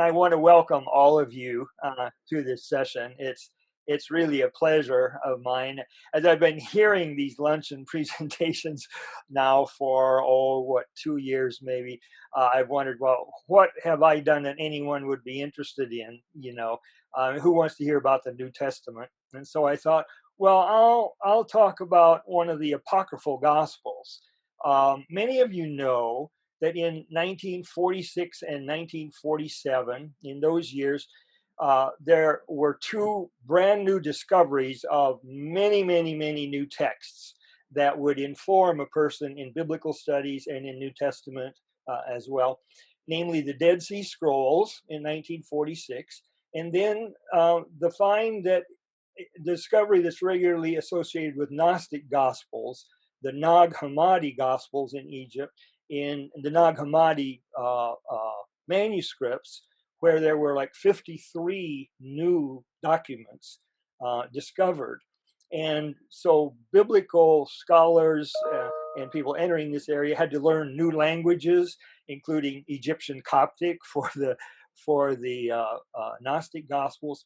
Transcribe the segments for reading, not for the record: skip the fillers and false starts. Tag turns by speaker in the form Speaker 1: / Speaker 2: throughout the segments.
Speaker 1: I want to welcome all of you to this session. It's really a pleasure of mine as I've been hearing these luncheon presentations now for 2 years maybe. I've wondered, well, what have I done that anyone would be interested in? Who wants to hear about the New Testament? And so I thought, well, I'll talk about one of the apocryphal Gospels. Many of you know that in 1946 and 1947, in those years, there were two brand new discoveries of many, many, many new texts that would inform a person in biblical studies and in New Testament as well, namely the Dead Sea Scrolls in 1946, and then the discovery that's regularly associated with Gnostic Gospels, the Nag Hammadi Gospels in Egypt, in the Nag Hammadi manuscripts, where there were like 53 new documents discovered. And so biblical scholars and people entering this area had to learn new languages, including Egyptian Coptic for the Gnostic Gospels.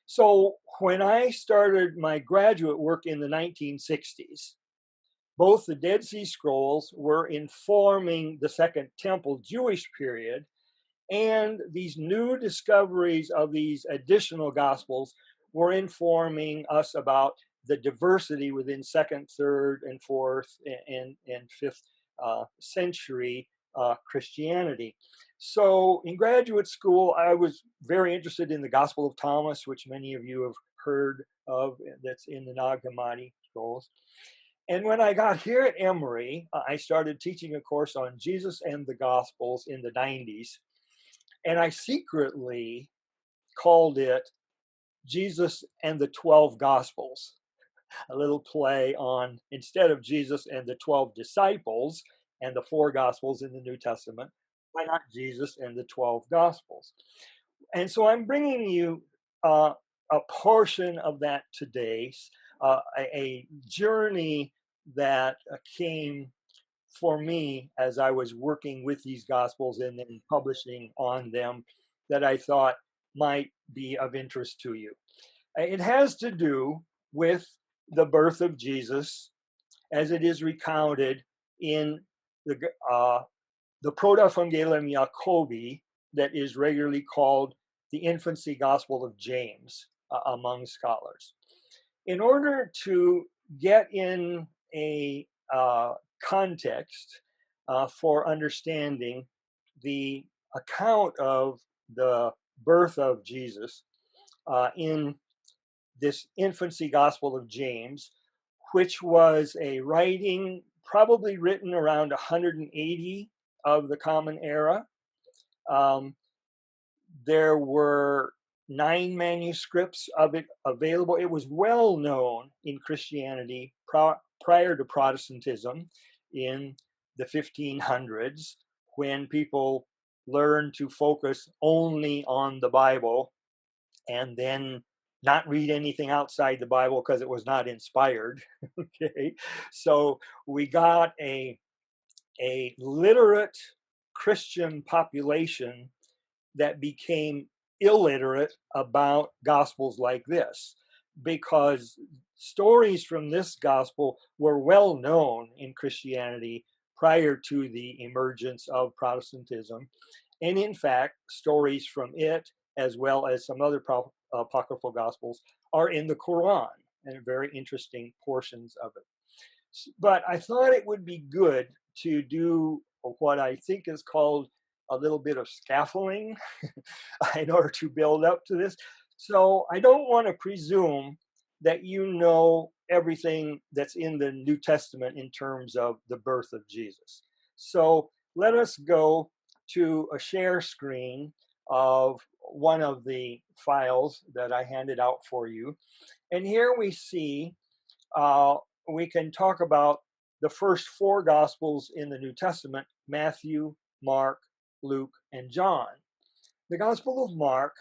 Speaker 1: So when I started my graduate work in the 1960s, both the Dead Sea Scrolls were informing the Second Temple Jewish period, and these new discoveries of these additional Gospels were informing us about the diversity within second, third, and fourth, and fifth century Christianity. So in graduate school, I was very interested in the Gospel of Thomas, which many of you have heard of, that's in the Nag Hammadi scrolls. And when I got here at Emory, I started teaching a course on Jesus and the Gospels in the 90s. And I secretly called it Jesus and the 12 Gospels, a little play on, instead of Jesus and the 12 disciples and the 4 Gospels in the New Testament, why not Jesus and the 12 Gospels? And so I'm bringing you a portion of that today, a journey that came for me as I was working with these Gospels and then publishing on them, that I thought might be of interest to you. It has to do with the birth of Jesus as it is recounted in the Protevangelium Jacobi, that is regularly called the Infancy Gospel of James among scholars. In order to get in a context for understanding the account of the birth of Jesus in this Infancy Gospel of James, which was a writing probably written around 180 of the Common Era. There were 9 manuscripts of it available. It was well known in Christianity prior to Protestantism in the 1500s, when people learned to focus only on the Bible and then not read anything outside the Bible because it was not inspired. Okay, so we got a literate Christian population that became illiterate about Gospels like this, because stories from this Gospel were well known in Christianity prior to the emergence of Protestantism. And in fact, stories from it, as well as some other apocryphal Gospels, are in the Quran, and very interesting portions of it. But I thought it would be good to do what I think is called a little bit of scaffolding in order to build up to this. So I don't want to presume that you know everything that's in the New Testament in terms of the birth of Jesus. So let us go to a share screen of one of the files that I handed out for you. And here we see, we can talk about the first 4 Gospels in the New Testament: Matthew, Mark, Luke, and John. The Gospel of Mark,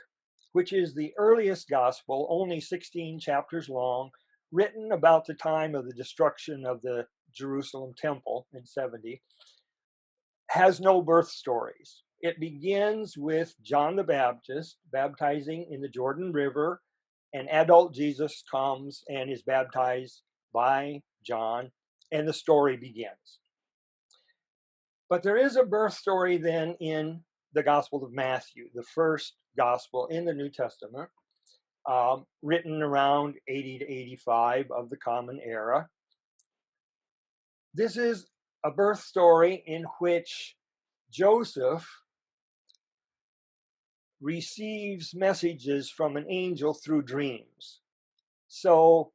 Speaker 1: which is the earliest Gospel, only 16 chapters long, written about the time of the destruction of the Jerusalem temple in 70, has no birth stories. It begins with John the Baptist baptizing in the Jordan River, and adult Jesus comes and is baptized by John, and the story begins. But there is a birth story then in the Gospel of Matthew, the first gospel in the New Testament, written around 80 to 85 of the Common Era. This is a birth story in which Joseph receives messages from an angel through dreams. So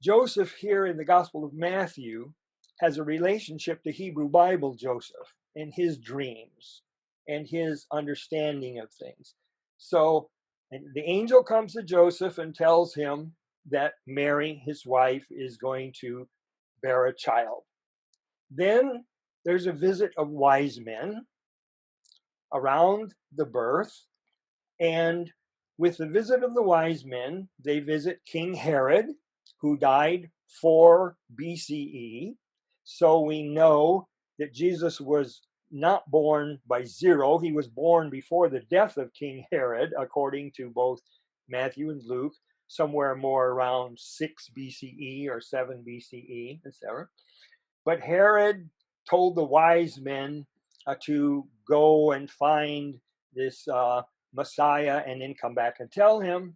Speaker 1: Joseph here in the Gospel of Matthew has a relationship to Hebrew Bible Joseph and his dreams and his understanding of things. So the angel comes to Joseph and tells him that Mary, his wife, is going to bear a child. Then there's a visit of wise men around the birth. And with the visit of the wise men, they visit King Herod, who died 4 BCE. So we know that Jesus was not born by 0. He was born before the death of King Herod, according to both Matthew and Luke, somewhere more around 6 BCE or 7 BCE, etc. But Herod told the wise men to go and find this Messiah and then come back and tell him.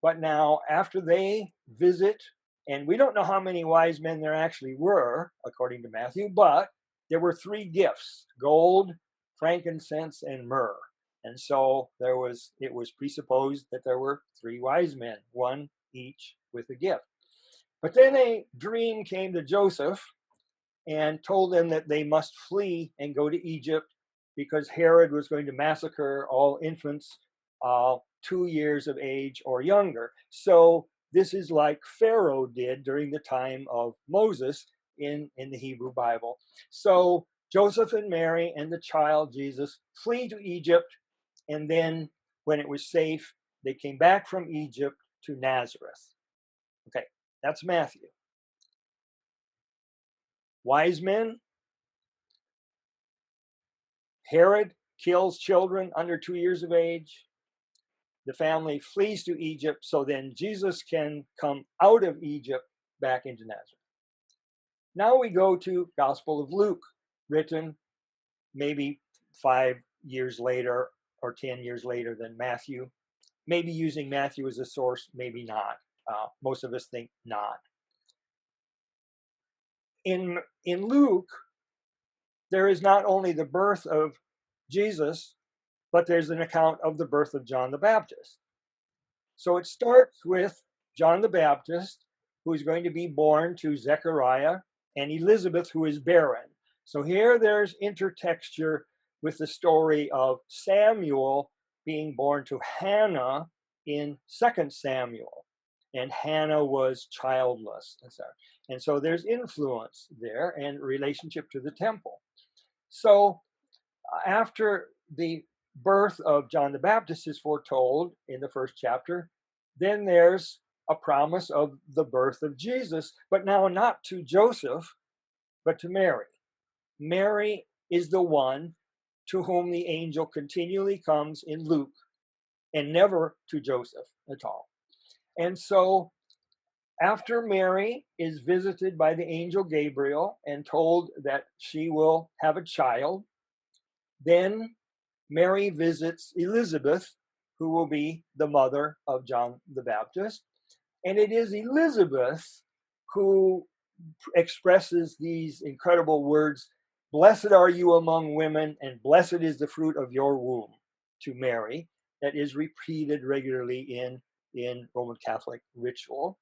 Speaker 1: But now, after they visit, and we don't know how many wise men there actually were, according to Matthew, but there were 3 gifts: gold, frankincense, and myrrh. And so it was presupposed that there were 3 wise men, one each with a gift. But then a dream came to Joseph and told them that they must flee and go to Egypt because Herod was going to massacre all infants 2 years of age or younger. So this is like Pharaoh did during the time of Moses in the Hebrew Bible. So Joseph and Mary and the child Jesus flee to Egypt, and then when it was safe, they came back from Egypt to Nazareth. Okay, that's Matthew. Wise men. Herod kills children under 2 years of age. The family flees to Egypt, so then Jesus can come out of Egypt back into Nazareth. Now we go to Gospel of Luke, written maybe 5 years later or 10 years later than Matthew. Maybe using Matthew as a source, maybe not. Most of us think not. In Luke, there is not only the birth of Jesus, but there's an account of the birth of John the Baptist. So it starts with John the Baptist, who is going to be born to Zechariah and Elizabeth, who is barren. So here there's intertexture with the story of Samuel being born to Hannah in 2 Samuel. And Hannah was childless. And so there's influence there and relationship to the temple. So after the birth of John the Baptist is foretold in the first chapter, then there's a promise of the birth of Jesus, but now not to Joseph, but to Mary. Mary is the one to whom the angel continually comes in Luke, and never to Joseph at all. And so after Mary is visited by the angel Gabriel and told that she will have a child, then Mary visits Elizabeth, who will be the mother of John the Baptist. And it is Elizabeth who expresses these incredible words, "Blessed are you among women, and blessed is the fruit of your womb," to Mary. That is repeated regularly in Roman Catholic ritual.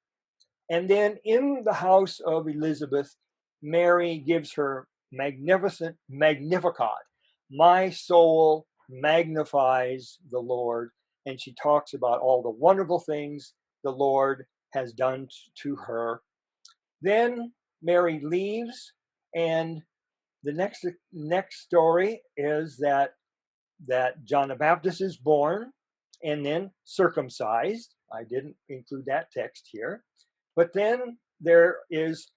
Speaker 1: And then in the house of Elizabeth, Mary gives her magnificent Magnificat. My soul magnifies the Lord. And she talks about all the wonderful things the Lord has done to her. Then Mary leaves, and the next story is that John the Baptist is born and then circumcised. I didn't include that text here. But then there is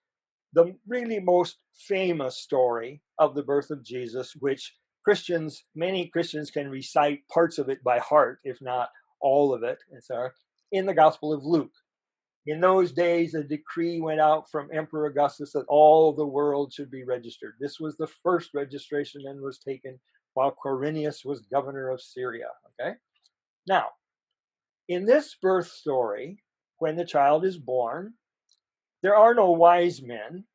Speaker 1: the really most famous story of the birth of Jesus, which Christians, many Christians can recite parts of it by heart, if not all of it. And so in the Gospel of Luke. In those days, a decree went out from Emperor Augustus that all the world should be registered. This was the first registration and was taken while Quirinius was governor of Syria. Okay. Now, in this birth story, when the child is born, there are no wise men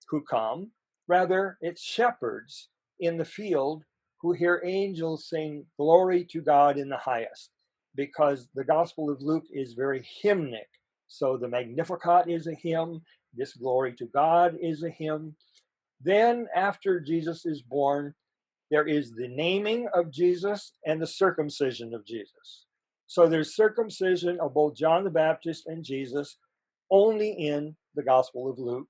Speaker 1: who come. Rather, it's shepherds in the field who hear angels sing glory to God in the highest, because the Gospel of Luke is very hymnic. So the Magnificat is a hymn, this glory to God is a hymn. Then after Jesus is born, there is the naming of Jesus and the circumcision of Jesus. So there's circumcision of both John the Baptist and Jesus only in the Gospel of Luke,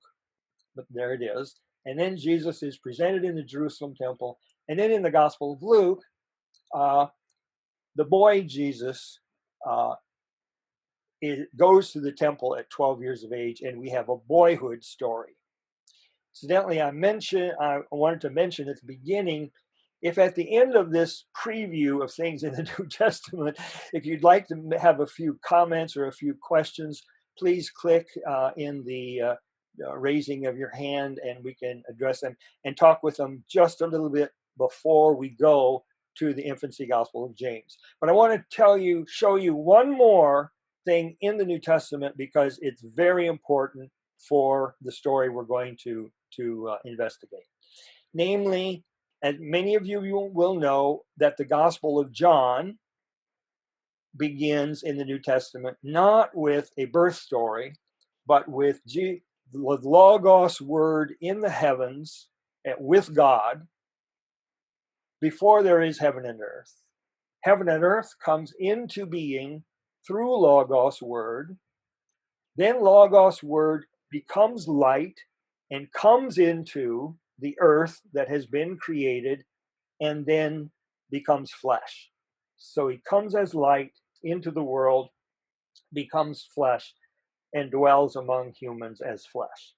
Speaker 1: but there it is. And then Jesus is presented in the Jerusalem temple. And then in the Gospel of Luke, the boy Jesus goes to the temple at 12 years of age, and we have a boyhood story. Incidentally, I wanted to mention at the beginning, if at the end of this preview of things in the New Testament, if you'd like to have a few comments or a few questions, please click in the raising of your hand and we can address them and talk with them just a little bit before we go to the Infancy Gospel of James. But I want to show you one more thing in the New Testament because it's very important for the story we're going to investigate. Namely, as many of you will know, that the Gospel of John begins in the New Testament not with a birth story, but with the Logos word in the heavens with God before there is heaven and earth. Heaven and earth comes into being through Logos word. Then Logos word becomes light and comes into the earth that has been created and then becomes flesh. So he comes as light into the world, becomes flesh, and dwells among humans as flesh.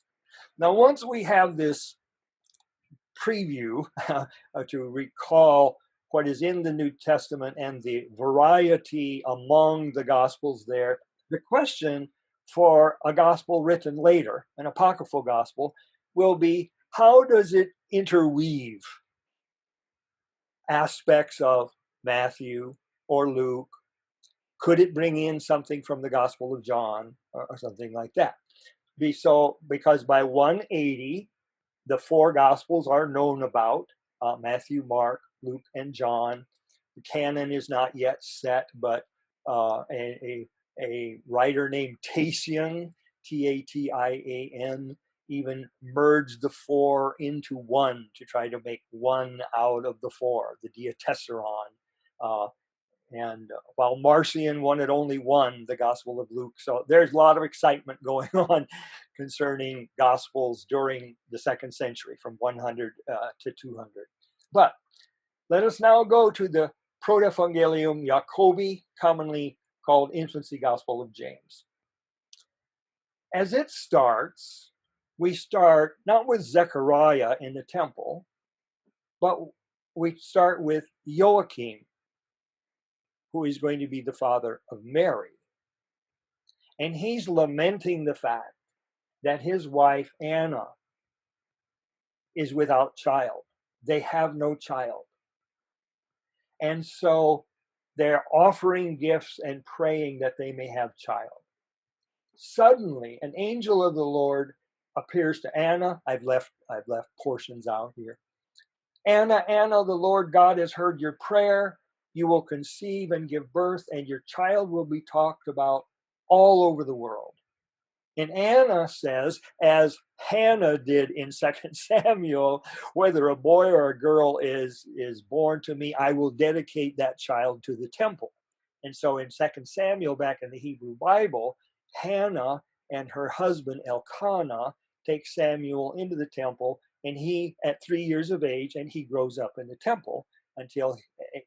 Speaker 1: Now, once we have this preview to recall what is in the New Testament and the variety among the Gospels there, the question for a gospel written later, an apocryphal gospel, will be, how does it interweave aspects of Matthew or Luke? Could it bring in something from the Gospel of John or something like that? Because by 180, the four Gospels are known about, Matthew, Mark, Luke, and John. The canon is not yet set, but a writer named Tatian, Tatian, even merged the four into one to try to make one out of the four, the Diatessaron. And while Marcion wanted only one, the Gospel of Luke. So there's a lot of excitement going on concerning Gospels during the 2nd century, from 100 to 200. But let us now go to the Protevangelium Jacobi, commonly called Infancy Gospel of James. As it starts, we start not with Zechariah in the temple, but we start with Joachim, who is going to be the father of Mary. And he's lamenting the fact that his wife, Anna, is without child. They have no child. And so they're offering gifts and praying that they may have child. Suddenly, an angel of the Lord appears to Anna. I've left portions out here. Anna, Anna, the Lord God has heard your prayer. You will conceive and give birth, and your child will be talked about all over the world. And Anna says, as Hannah did in 2 Samuel, whether a boy or a girl is born to me, I will dedicate that child to the temple. And so in 2 Samuel, back in the Hebrew Bible, Hannah and her husband Elkanah take Samuel into the temple, and he, at 3 years of age, and he grows up in the temple until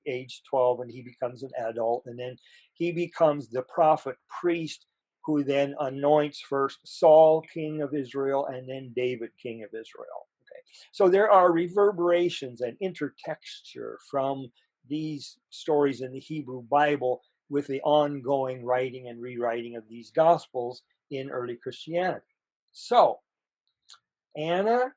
Speaker 1: age 12, and he becomes an adult, and then he becomes the prophet priest who then anoints first Saul, king of Israel, and then David, king of Israel. Okay. So there are reverberations and intertexture from these stories in the Hebrew Bible with the ongoing writing and rewriting of these Gospels in early Christianity. So Anna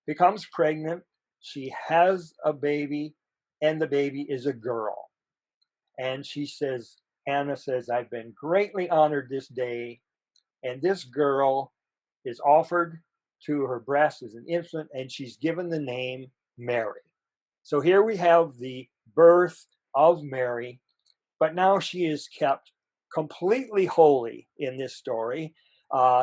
Speaker 1: becomes pregnant. She has a baby, and the baby is a girl. And Anna says, I've been greatly honored this day, and this girl is offered to her breast as an infant, and she's given the name Mary. So here we have the birth of Mary, but now she is kept completely holy in this story.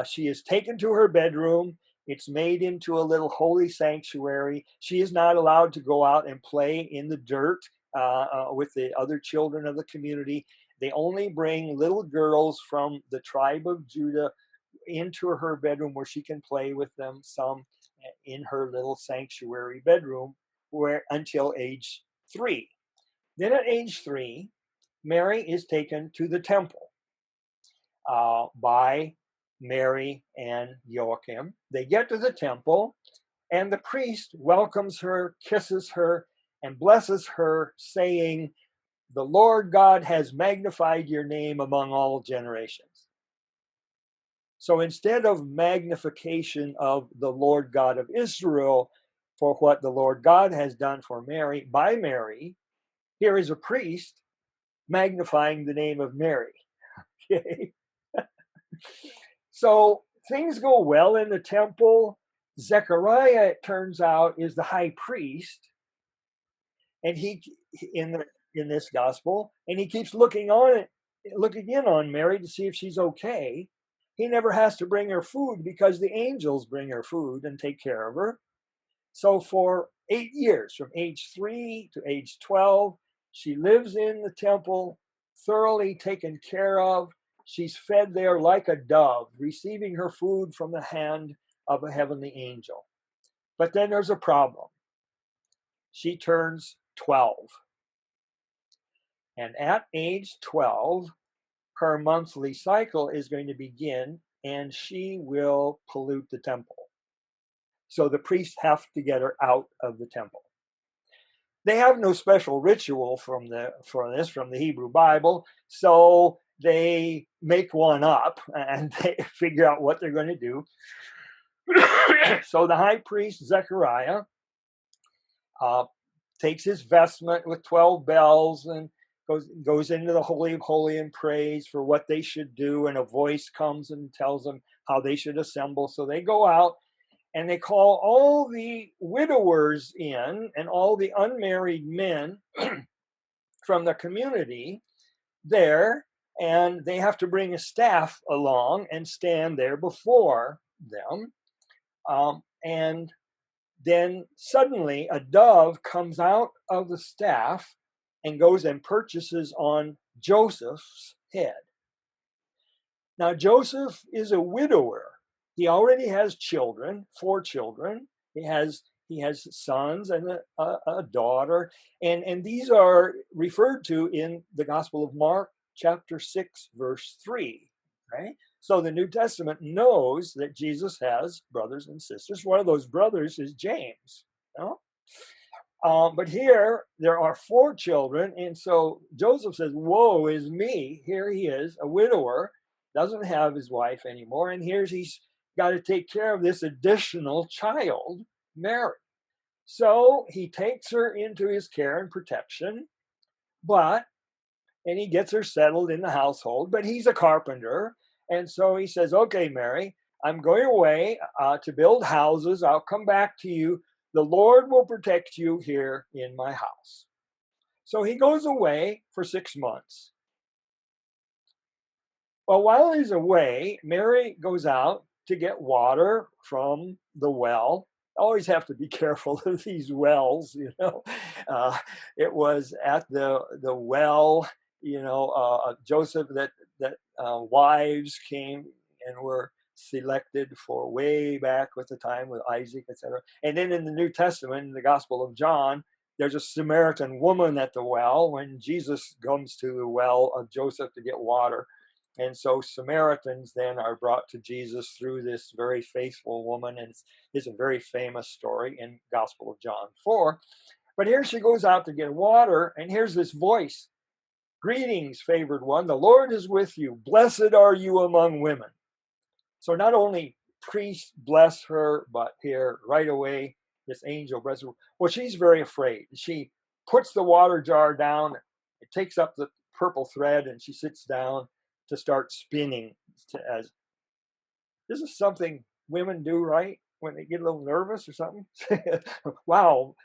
Speaker 1: She is taken to her bedroom. It's made into a little holy sanctuary. She is not allowed to go out and play in the dirt with the other children of the community. They only bring little girls from the tribe of Judah into her bedroom where she can play with them, some in her little sanctuary bedroom until age 3. Then at age 3, Mary is taken to the temple by Mary and Joachim. They get to the temple, and the priest welcomes her, kisses her, and blesses her, saying, "The Lord God has magnified your name among all generations." So instead of magnification of the Lord God of Israel for what the Lord God has done for Mary, by Mary, here is a priest magnifying the name of Mary. Okay? So things go well in the temple. Zechariah, it turns out, is the high priest, and he in this gospel, and he keeps looking in on Mary to see if she's okay. He never has to bring her food because the angels bring her food and take care of her. So for 8 years, from age 3 to age 12, she lives in the temple, thoroughly taken care of. She's fed there like a dove, receiving her food from the hand of a heavenly angel. But then there's a problem. She turns 12. And at age 12, her monthly cycle is going to begin, and she will pollute the temple. So the priests have to get her out of the temple. They have no special ritual from the Hebrew Bible, so they make one up and they figure out what they're going to do. So the high priest Zechariah takes his vestment with 12 bells and goes into the Holy of Holies and prays for what they should do, and a voice comes and tells them how they should assemble. So they go out and they call all the widowers in and all the unmarried men from the community there, and they have to bring a staff along and stand there before them. And then suddenly a dove comes out of the staff and goes and perches on Joseph's head. Now, Joseph is a widower. He already has children, 4 children. He has sons and a daughter. And these are referred to in the Gospel of Mark, chapter 6, verse 3. Right? So the New Testament knows that Jesus has brothers and sisters. One of those brothers is James. You know? But here there are 4 children, and so Joseph says, "Woe is me." Here he is, a widower, doesn't have his wife anymore, and he's got to take care of this additional child, Mary. So he takes her into his care and protection, and he gets her settled in the household, but he's a carpenter, and so he says, "Okay, Mary, I'm going away to build houses. I'll come back to you. The Lord will protect you here in my house." So he goes away for 6 months. Well, while he's away, Mary goes out to get water from the well. Always have to be careful of these wells, you know. It was at the well, Joseph that wives came and were selected for way back with the time with Isaac, etc. And then in the New Testament, in the Gospel of John, there's a Samaritan woman at the well when Jesus comes to the well of Joseph to get water. And so Samaritans then are brought to Jesus through this very faithful woman, and it's a very famous story in Gospel of John 4. But here she goes out to get water, and here's this voice. Greetings, favored one, the Lord is with you. Blessed are you among women. So not only priests bless her, but here right away, this angel blesses her. Well, she's very afraid. She puts the water jar down, it takes up the purple thread, and she sits down to start spinning. As this is something women do, right? When they get a little nervous or something. Wow,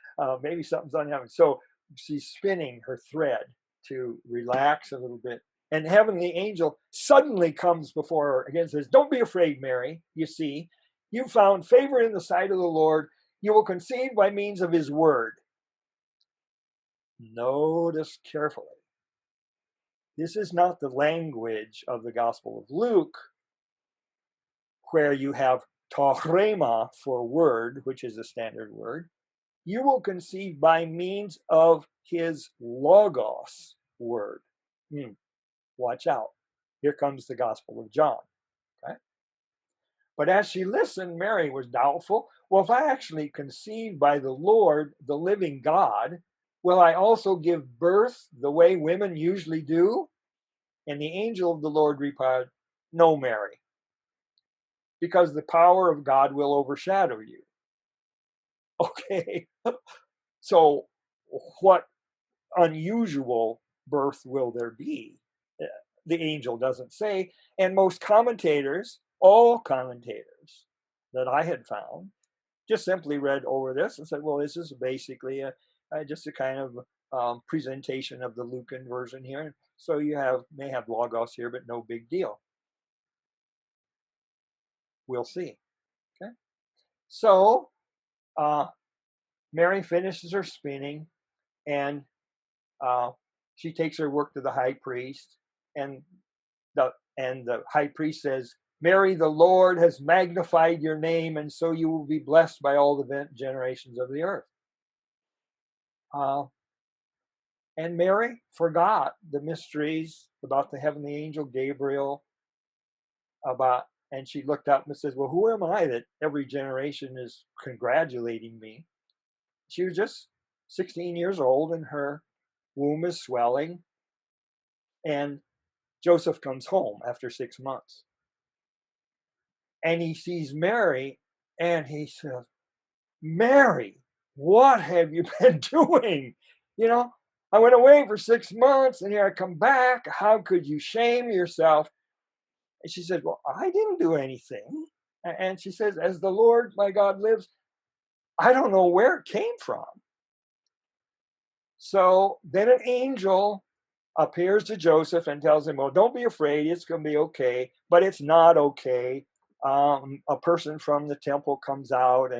Speaker 1: maybe something's unhappening. So she's spinning her thread to relax a little bit. And heavenly angel suddenly comes before her again and says, don't be afraid, Mary. You see, you found favor in the sight of the Lord. You will conceive by means of his word. Notice carefully. This is not the language of the Gospel of Luke, where you have taurema for word, which is a standard word. You will conceive by means of his logos word. Watch out. Here comes the Gospel of John. Okay? But as she listened, Mary was doubtful. Well, if I actually conceive by the Lord, the living God, will I also give birth the way women usually do? And the angel of the Lord replied, no, Mary, because the power of God will overshadow you. Okay, so what unusual birth will there be? The angel doesn't say. And most commentators, all commentators that I had found, just simply read over this and said, well, this is basically just a kind of presentation of the Lucan version here. So you may have logos here, but no big deal. We'll see. Okay. So Mary finishes her spinning, and she takes her work to the high priest, and the high priest says, Mary, the Lord has magnified your name, and so you will be blessed by all the generations of the earth. And Mary forgot the mysteries about the heavenly angel Gabriel, and she looked up and says, well, who am I that every generation is congratulating me? She was just 16 years old, and her womb is swelling. And Joseph comes home after 6 months. And he sees Mary, and he says, Mary, what have you been doing? I went away for 6 months, and here I come back. How could you shame yourself? And she said, well, I didn't do anything. And she says, as the Lord my God lives, I don't know where it came from. So then an angel appears to Joseph and tells him, well, don't be afraid. It's going to be okay. But it's not okay. A person from the temple comes out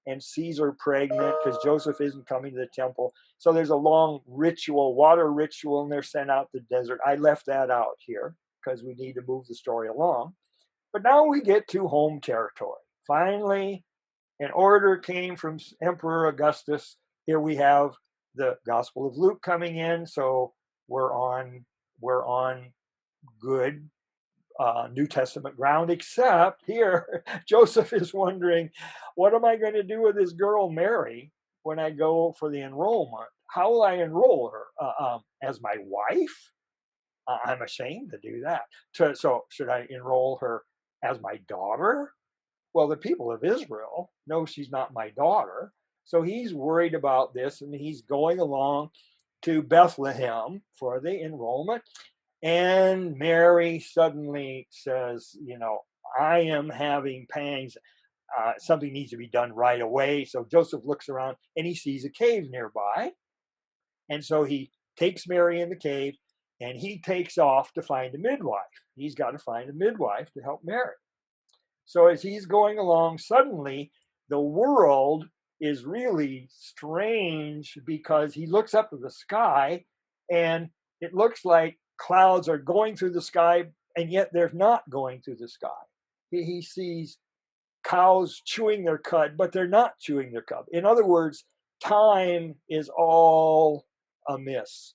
Speaker 1: and sees her pregnant because Joseph isn't coming to the temple. So there's a long water ritual, and they're sent out to the desert. I left that out here because we need to move the story along. But now we get to home territory. Finally, an order came from Emperor Augustus. Here we have the Gospel of Luke coming in. So we're on good New Testament ground, except here Joseph is wondering, what am I going to do with this girl Mary when I go for the enrollment? How will I enroll her? As my wife? I'm ashamed to do that. So should I enroll her as my daughter? Well, the people of Israel know she's not my daughter. So he's worried about this, and he's going along to Bethlehem for the enrollment. And Mary suddenly says, I am having pangs. Something needs to be done right away. So Joseph looks around, and he sees a cave nearby. And so he takes Mary in the cave, and he takes off to find a midwife. He's got to find a midwife to help Mary. So as he's going along, suddenly the world is really strange, because he looks up to the sky, and it looks like clouds are going through the sky, and yet they're not going through the sky. He sees cows chewing their cud, but they're not chewing their cud. In other words, time is all amiss.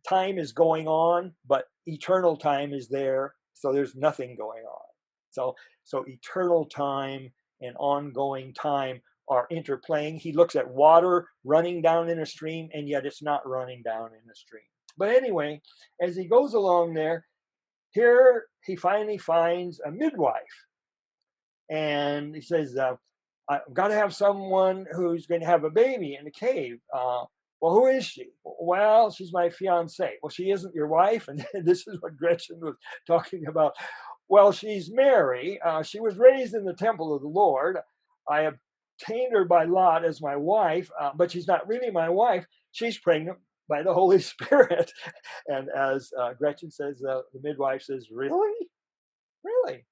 Speaker 1: Time is going on, but eternal time is there, So there's nothing going on. So eternal time and ongoing time are interplaying. He looks at water running down in a stream, and yet it's not running down in a stream. But anyway, as he goes along there, here he finally finds a midwife. And he says, I've got to have someone who's going to have a baby in the cave. Well, who is she? Well, she's my fiancée. Well, she isn't your wife. And this is what Gretchen was talking about. Well, she's Mary. She was raised in the temple of the Lord. I obtained her by lot as my wife, but she's not really my wife. She's pregnant by the Holy Spirit. And as Gretchen says, the midwife says, really? Really?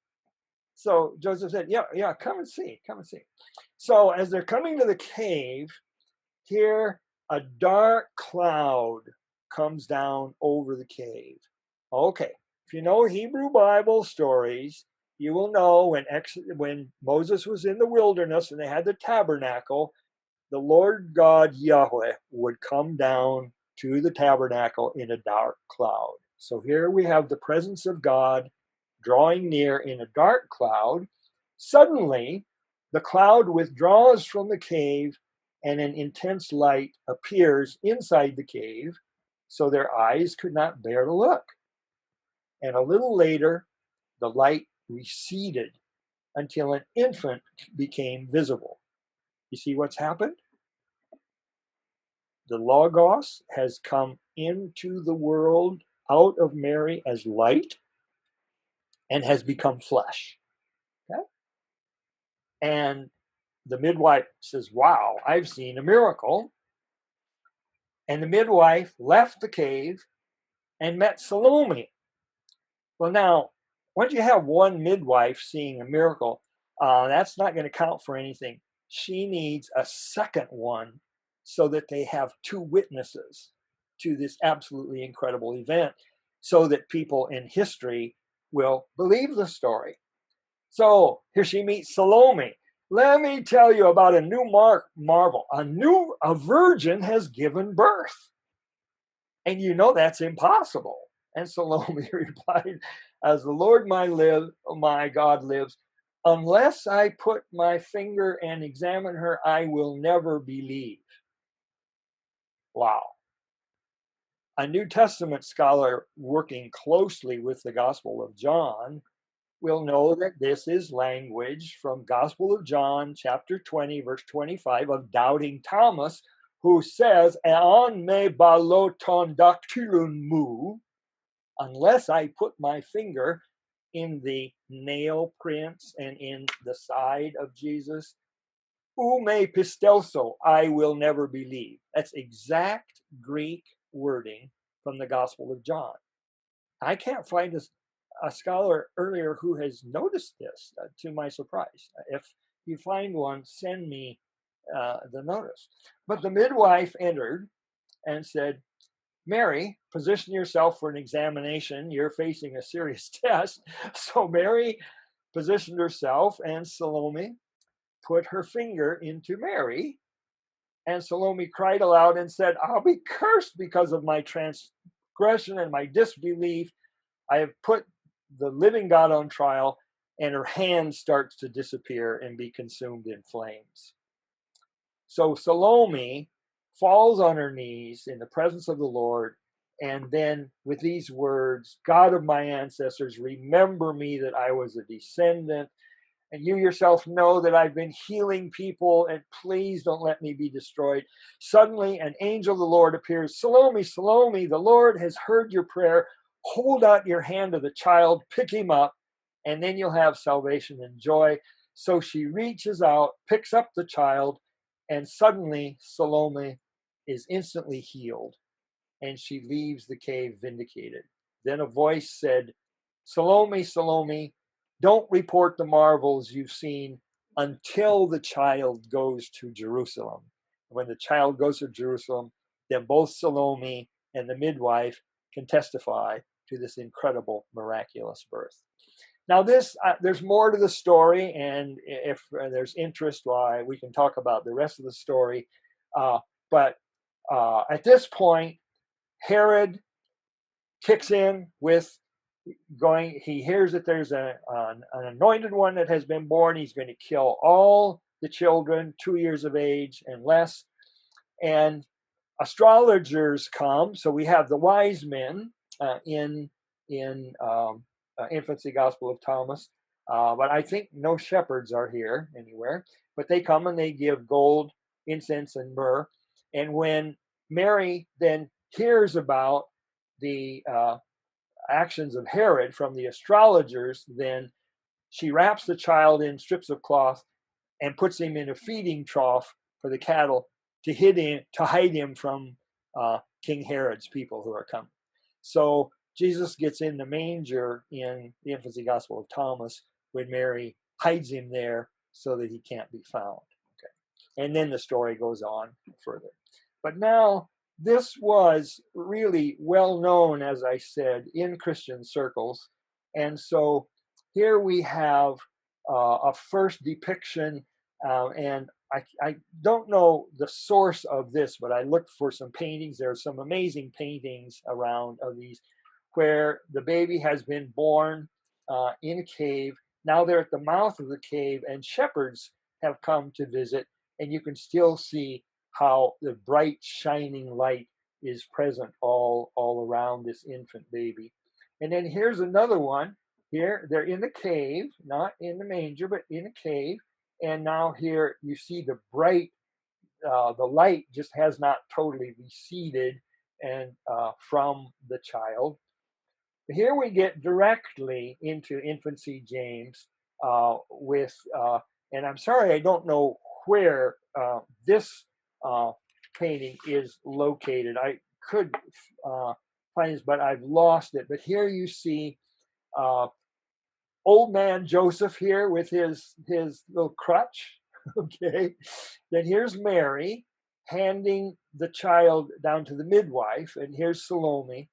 Speaker 1: So Joseph said, yeah, come and see. So as they're coming to the cave, here a dark cloud comes down over the cave. Okay, if you know Hebrew Bible stories, you will know when Moses was in the wilderness and they had the tabernacle, the Lord God Yahweh would come down to the tabernacle in a dark cloud. So here we have the presence of God drawing near in a dark cloud. Suddenly, the cloud withdraws from the cave and an intense light appears inside the cave, so their eyes could not bear to look. And a little later, the light receded until an infant became visible. You see what's happened? The Logos has come into the world out of Mary as light and has become flesh. Okay? And the midwife says, wow, I've seen a miracle. And the midwife left the cave and met Salome. Well, now, once you have one midwife seeing a miracle, that's not going to count for anything. She needs a second one so that they have two witnesses to this absolutely incredible event, so that people in history will believe the story. So here she meets Salome. Let me tell you about a new marvel. A virgin has given birth. And you know that's impossible. And Salome replied, as the Lord my God lives, unless I put my finger and examine her, I will never believe. Wow. A New Testament scholar working closely with the Gospel of John will know that this is language from Gospel of John, chapter 20, verse 25, of doubting Thomas, who says, "Eon me baloton dactylon mu," unless I put my finger in the nail prints and in the side of Jesus, "ou me pistelso," I will never believe. That's exact Greek wording from the Gospel of John. I can't find a scholar earlier who has noticed this, to my surprise. If you find one, send me the notice. But the midwife entered and said, Mary, position yourself for an examination. You're facing a serious test. So Mary positioned herself, and Salome put her finger into Mary. And Salome cried aloud and said, I'll be cursed because of my transgression and my disbelief. I have put the living God on trial. And her hand starts to disappear and be consumed in flames. So Salome falls on her knees in the presence of the Lord, and then with these words, God of my ancestors, remember me that I was a descendant, and you yourself know that I've been healing people, and please don't let me be destroyed. Suddenly an angel of the Lord appears. Salome, Salome, the Lord has heard your prayer. Hold out your hand to the child, pick him up, and then you'll have salvation and joy. So she reaches out, picks up the child, and suddenly Salome is instantly healed, and she leaves the cave vindicated. Then a voice said, Salome, Salome, don't report the marvels you've seen until the child goes to Jerusalem. When the child goes to Jerusalem, then both Salome and the midwife can testify to this incredible, miraculous birth. Now, there's more to the story, and if there's interest, why we can talk about the rest of the story. But at this point, Herod kicks in with he hears that there's an anointed one that has been born. He's going to kill all the children 2 years of age and less. And astrologers come. So we have the wise men in Infancy Gospel of Thomas. But I think no shepherds are here anywhere. But they come and they give gold, incense, and myrrh. And when Mary then hears about the actions of Herod from the astrologers, then she wraps the child in strips of cloth and puts him in a feeding trough for the cattle to hide him from King Herod's people who are coming. So Jesus gets in the manger in the Infancy Gospel of Thomas when Mary hides him there so that he can't be found. Okay. And then the story goes on further. But now, this was really well known, as I said, in Christian circles. And so here we have a first depiction, and I don't know the source of this, but I looked for some paintings. There are some amazing paintings around of these where the baby has been born in a cave. Now they're at the mouth of the cave, and shepherds have come to visit, and you can still see how the bright shining light is present all around this infant baby. And then here's another one. Here they're in the cave, not in the manger, but in a cave. And now here you see the bright, the light just has not totally receded and from the child. Here we get directly into Infancy James with, and I'm sorry, I don't know where this painting is located. I could find this, but I've lost it. But here you see old man Joseph here with his little crutch. Okay. Then here's Mary handing the child down to the midwife, and here's Salome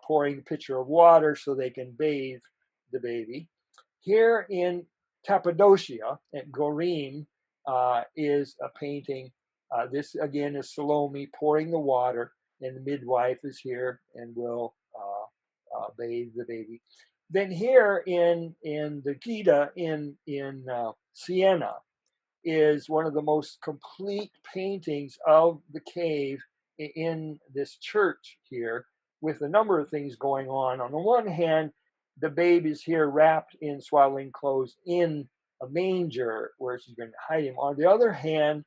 Speaker 1: pouring a pitcher of water so they can bathe the baby. Here in Cappadocia at Gorim is a painting. This again is Salome pouring the water, and the midwife is here and will bathe the baby. Then here in the Gita in Siena is one of the most complete paintings of the cave in this church here, with a number of things going on. On the one hand, the babe is here wrapped in swaddling clothes in a manger where she's going to hide him. On the other hand,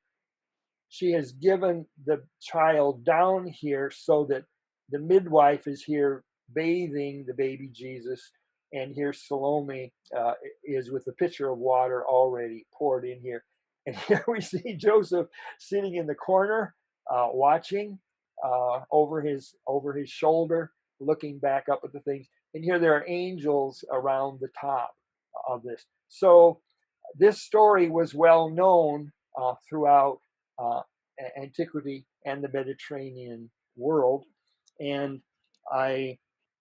Speaker 1: she has given the child down here so that the midwife is here bathing the baby Jesus. And here Salome is with a pitcher of water already poured in here. And here we see Joseph sitting in the corner, watching over his shoulder, looking back up at the things. And here there are angels around the top of this. So this story was well known throughout antiquity and the Mediterranean world. And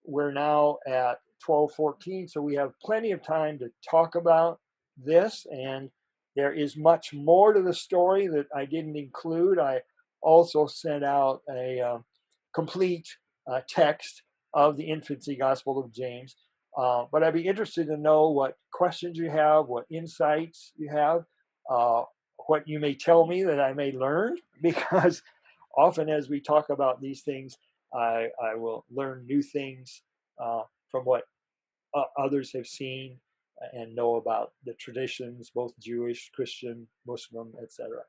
Speaker 1: we're now at 12:14, so we have plenty of time to talk about this. And there is much more to the story that I didn't include. I also sent out a complete text of the Infancy Gospel of James. But I'd be interested to know what questions you have, what insights you have, what you may tell me that I may learn, because often as we talk about these things, I will learn new things from what others have seen and know about the traditions, both Jewish, Christian, Muslim, etc.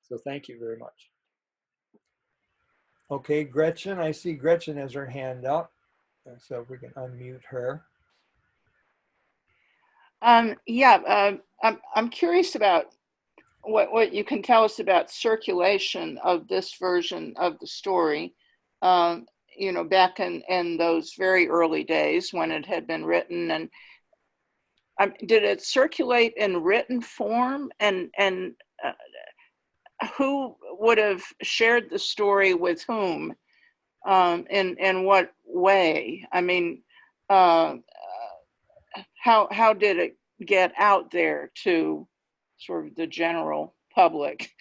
Speaker 1: So thank you very much. Okay, Gretchen, I see Gretchen has her hand up, so if we can unmute her.
Speaker 2: I'm curious about what you can tell us about circulation of this version of the story. Back in those very early days when it had been written, and did it circulate in written form, and who would have shared the story with whom, in what way? I mean, how did it get out there to sort of the general public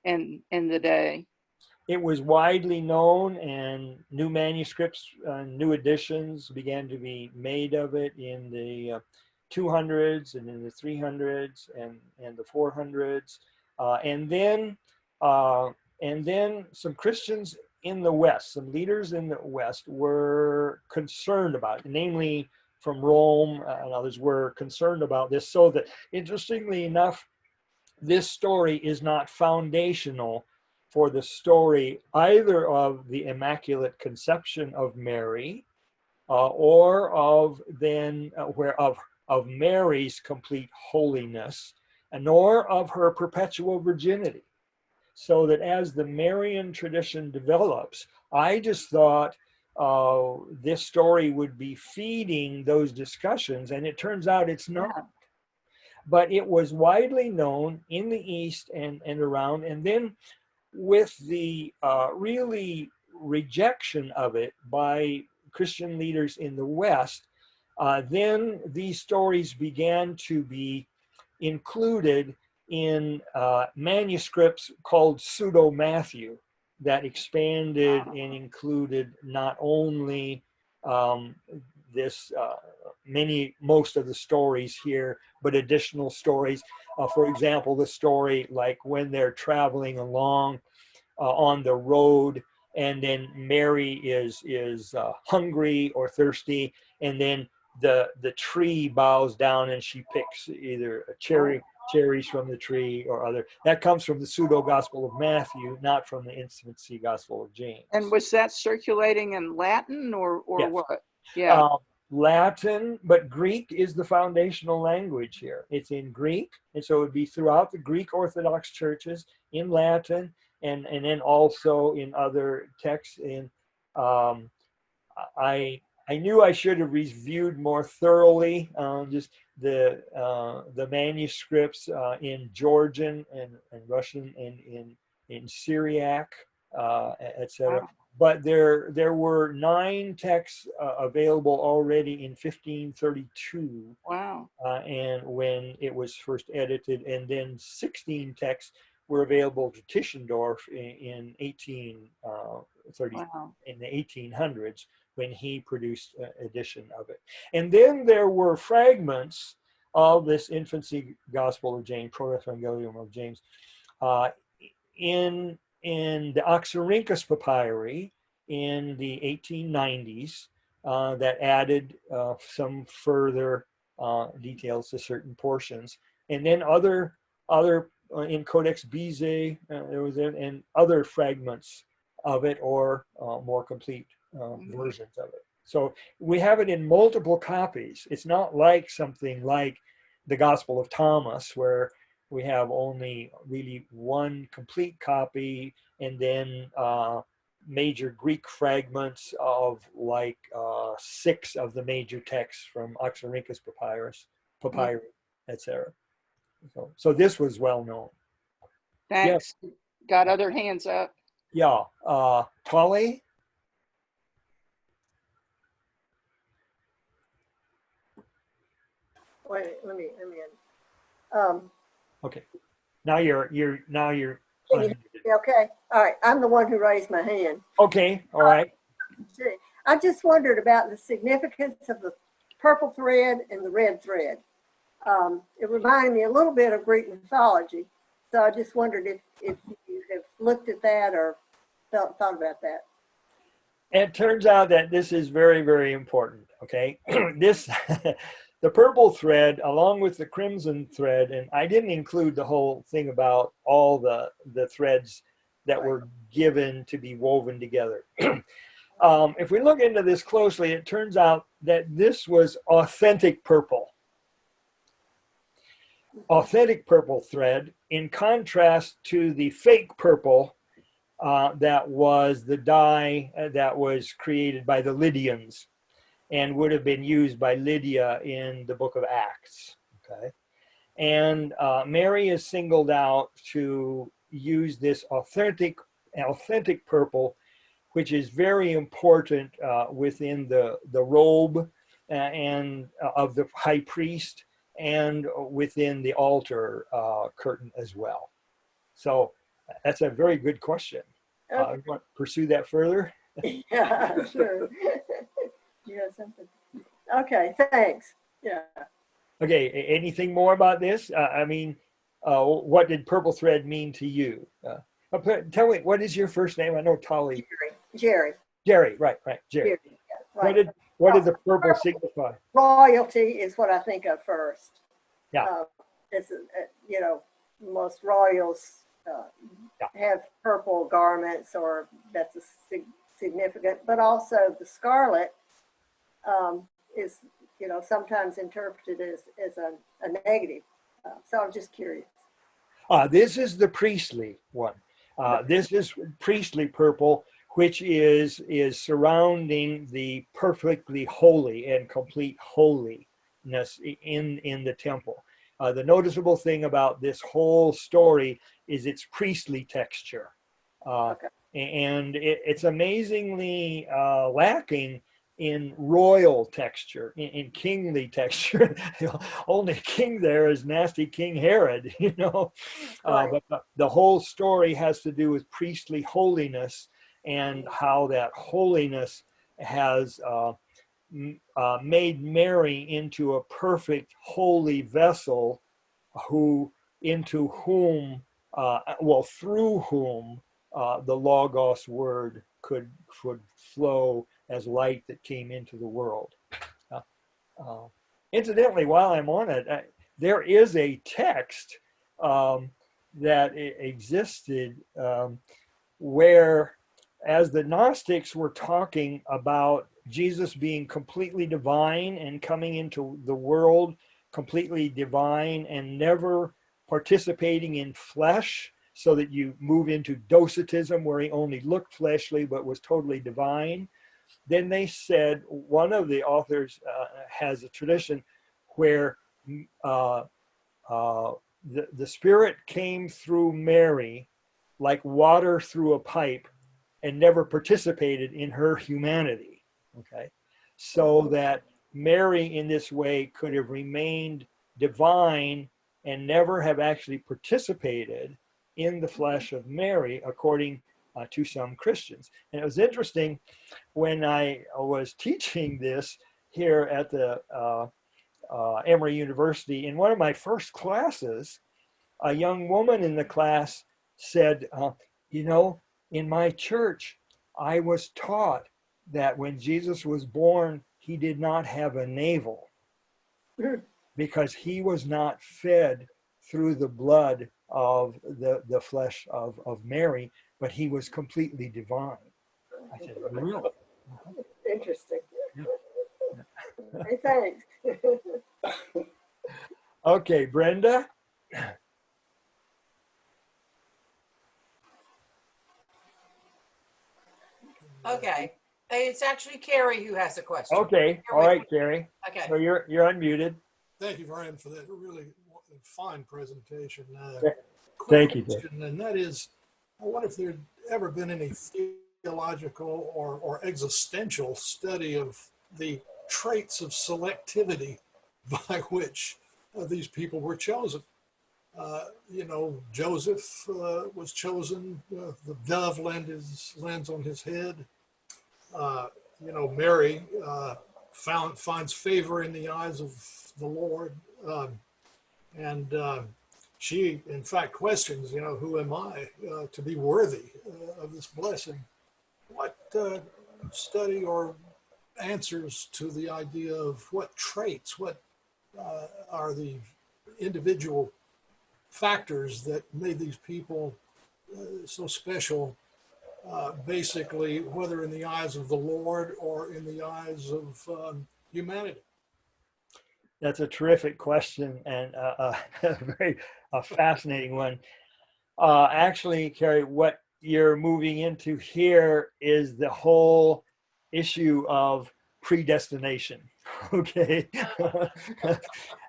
Speaker 2: in the day?
Speaker 1: it was widely known, and new manuscripts, new editions began to be made of it in the 200s and in the 300s and the 400s. And then some Christians in the West, some leaders in the West were concerned about it, namely from Rome and others were concerned about this. So that, interestingly enough, this story is not foundational for the story either of the Immaculate Conception of Mary or of then of Mary's complete holiness, nor of her perpetual virginity. So that as the Marian tradition develops, I just thought this story would be feeding those discussions, and it turns out it's not. But it was widely known in the East and around. And then with the really rejection of it by Christian leaders in the West, then these stories began to be included in manuscripts called Pseudo-Matthew that expanded and included not only most of the stories here, but additional stories. For example, the story like when they're traveling along on the road, and then Mary is hungry or thirsty, and then the tree bows down and she picks either cherries from the tree or other. That comes from the pseudo Gospel of Matthew, not from the Infancy Gospel of James.
Speaker 2: And was that circulating in Latin or
Speaker 1: Yes.
Speaker 2: what? Yeah.
Speaker 1: Latin, but Greek is the foundational language here. It's in Greek, and so it would be throughout the Greek Orthodox churches in Latin, and then also in other texts. And I knew I should have reviewed more thoroughly just the manuscripts in Georgian and Russian and in Syriac, etc.
Speaker 2: Wow.
Speaker 1: But there were 9 texts available already in 1532.
Speaker 2: Wow.
Speaker 1: And when it was first edited, and then 16 texts were available to Tischendorf in 1830,
Speaker 2: Wow.
Speaker 1: in the 1800s, when he produced an edition of it. And then there were fragments of this Infancy Gospel of James, Protevangelium of James, in the Oxyrhynchus papyri in the 1890s that added some further details to certain portions, and then other in Codex Bezae there was and other fragments of it, or more complete versions of it. So we have it in multiple copies. It's not like something like the Gospel of Thomas, where we have only really one complete copy, and then major Greek fragments of like 6 of the major texts from Oxyrhynchus papyri, etc. So this was well known.
Speaker 2: Thanks. Yeah. Got other hands up.
Speaker 1: Yeah. Tolly?
Speaker 3: Wait, let me
Speaker 1: Okay. Now you're
Speaker 3: okay. All right. I'm the one who raised my hand.
Speaker 1: Okay. All right.
Speaker 3: I just wondered about the significance of the purple thread and the red thread. It reminded me a little bit of Greek mythology. So I just wondered if you have looked at that or thought about that.
Speaker 1: It turns out that this is very, very important. Okay. The purple thread, along with the crimson thread, and I didn't include the whole thing about all the threads that were given to be woven together. If we look into this closely, it turns out that this was authentic purple. Authentic purple thread, in contrast to the fake purple that was the dye that was created by the Lydians and would have been used by Lydia in the book of Acts. Okay, and Mary is singled out to use this authentic purple, which is very important within the robe and of the high priest, and within the altar curtain as well. So that's a very good question.
Speaker 3: Okay.
Speaker 1: Want to pursue that further?
Speaker 3: Yeah, sure. You have something. Okay, thanks. Yeah.
Speaker 1: Okay, anything more about this? I mean, what did purple thread mean to you? Tell me, what is your first name? I know Tolly.
Speaker 3: Jerry.
Speaker 1: Jerry, right, Jerry.
Speaker 3: Jerry. Yeah,
Speaker 1: What
Speaker 3: right.
Speaker 1: did the purple signify?
Speaker 3: Royalty is what I think of first.
Speaker 1: Yeah.
Speaker 3: This is, most royals have purple garments, or that's a significant, but also the scarlet is, sometimes interpreted as a negative. So I'm just curious.
Speaker 1: This is the priestly one. This is priestly purple, which is surrounding the perfectly holy and complete holiness in the temple. The noticeable thing about this whole story is its priestly texture.
Speaker 3: Okay.
Speaker 1: And it's amazingly lacking in royal texture, in kingly texture. Only king there is nasty King Herod,
Speaker 3: Right.
Speaker 1: but the whole story has to do with priestly holiness and how that holiness has made Mary into a perfect holy vessel into whom, through whom the Logos word could flow as light that came into the world. Incidentally, while I'm on it, there is a text that existed where, as the Gnostics were talking about Jesus being completely divine and coming into the world completely divine and never participating in flesh, so that you move into docetism where he only looked fleshly but was totally divine. Then they said, one of the authors has a tradition where the Spirit came through Mary like water through a pipe and never participated in her humanity. Okay, so that Mary in this way could have remained divine and never have actually participated in the flesh of Mary, according to some Christians. And it was interesting when I was teaching this here at the Emory University. In one of my first classes, a young woman in the class said, in my church, I was taught that when Jesus was born, he did not have a navel because he was not fed through the blood of the flesh of Mary, but he was completely divine. I said, really?
Speaker 3: Interesting.
Speaker 1: Yeah.
Speaker 3: Hey, thanks.
Speaker 1: Okay, Brenda.
Speaker 4: Okay. Hey, it's actually Carrie who has a question.
Speaker 1: Okay, all right, Carrie.
Speaker 4: Okay.
Speaker 1: So you're unmuted.
Speaker 5: Thank you, Vernon, for that really fine presentation.
Speaker 1: Thank you.
Speaker 5: Question, and that is, I wonder if there'd ever been any theological or existential study of the traits of selectivity by which these people were chosen. Joseph was chosen. The dove lands on his head. Mary finds favor in the eyes of the Lord. And she, in fact, questions, who am I to be worthy of this blessing? What study or answers to the idea of what traits, what are the individual factors that made these people so special, basically, whether in the eyes of the Lord or in the eyes of humanity?
Speaker 1: That's a terrific question and a very fascinating one. Actually, Carrie, what you're moving into here is the whole issue of predestination. Okay.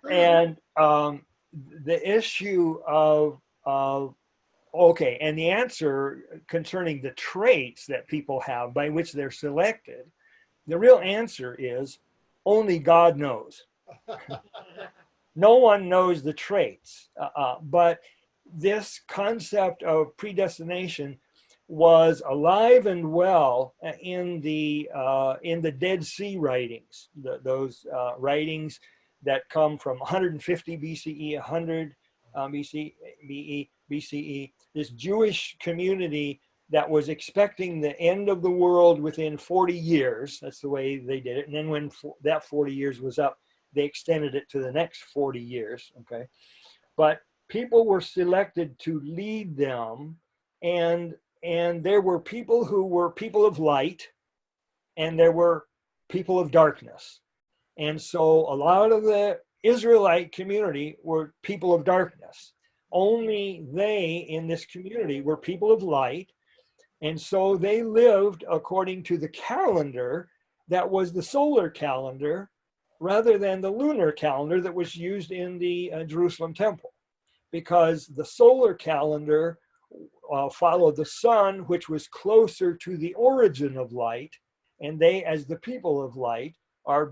Speaker 1: And the issue of okay, and the answer concerning the traits that people have by which they're selected, the real answer is only God knows. No one knows the traits, but this concept of predestination was alive and well in the Dead Sea writings, those writings that come from 150 BCE, 100 BCE, this Jewish community that was expecting the end of the world within 40 years. That's the way they did it. And then when that 40 years was up, they extended it to the next 40 years, okay? But people were selected to lead them, and there were people who were people of light, and there were people of darkness. And so a lot of the Israelite community were people of darkness. Only they in this community were people of light. And so they lived according to the calendar that was the solar calendar rather than the lunar calendar that was used in the Jerusalem temple. Because the solar calendar followed the sun, which was closer to the origin of light. And they, as the people of light, are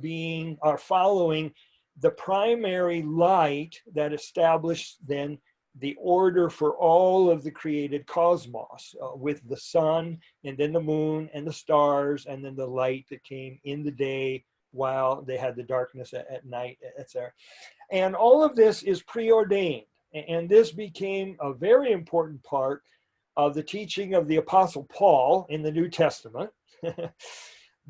Speaker 1: following the primary light that established then the order for all of the created cosmos, with the sun and then the moon and the stars and then the light that came in the day while they had the darkness at night, etc. And all of this is preordained. And this became a very important part of the teaching of the Apostle Paul in the New Testament.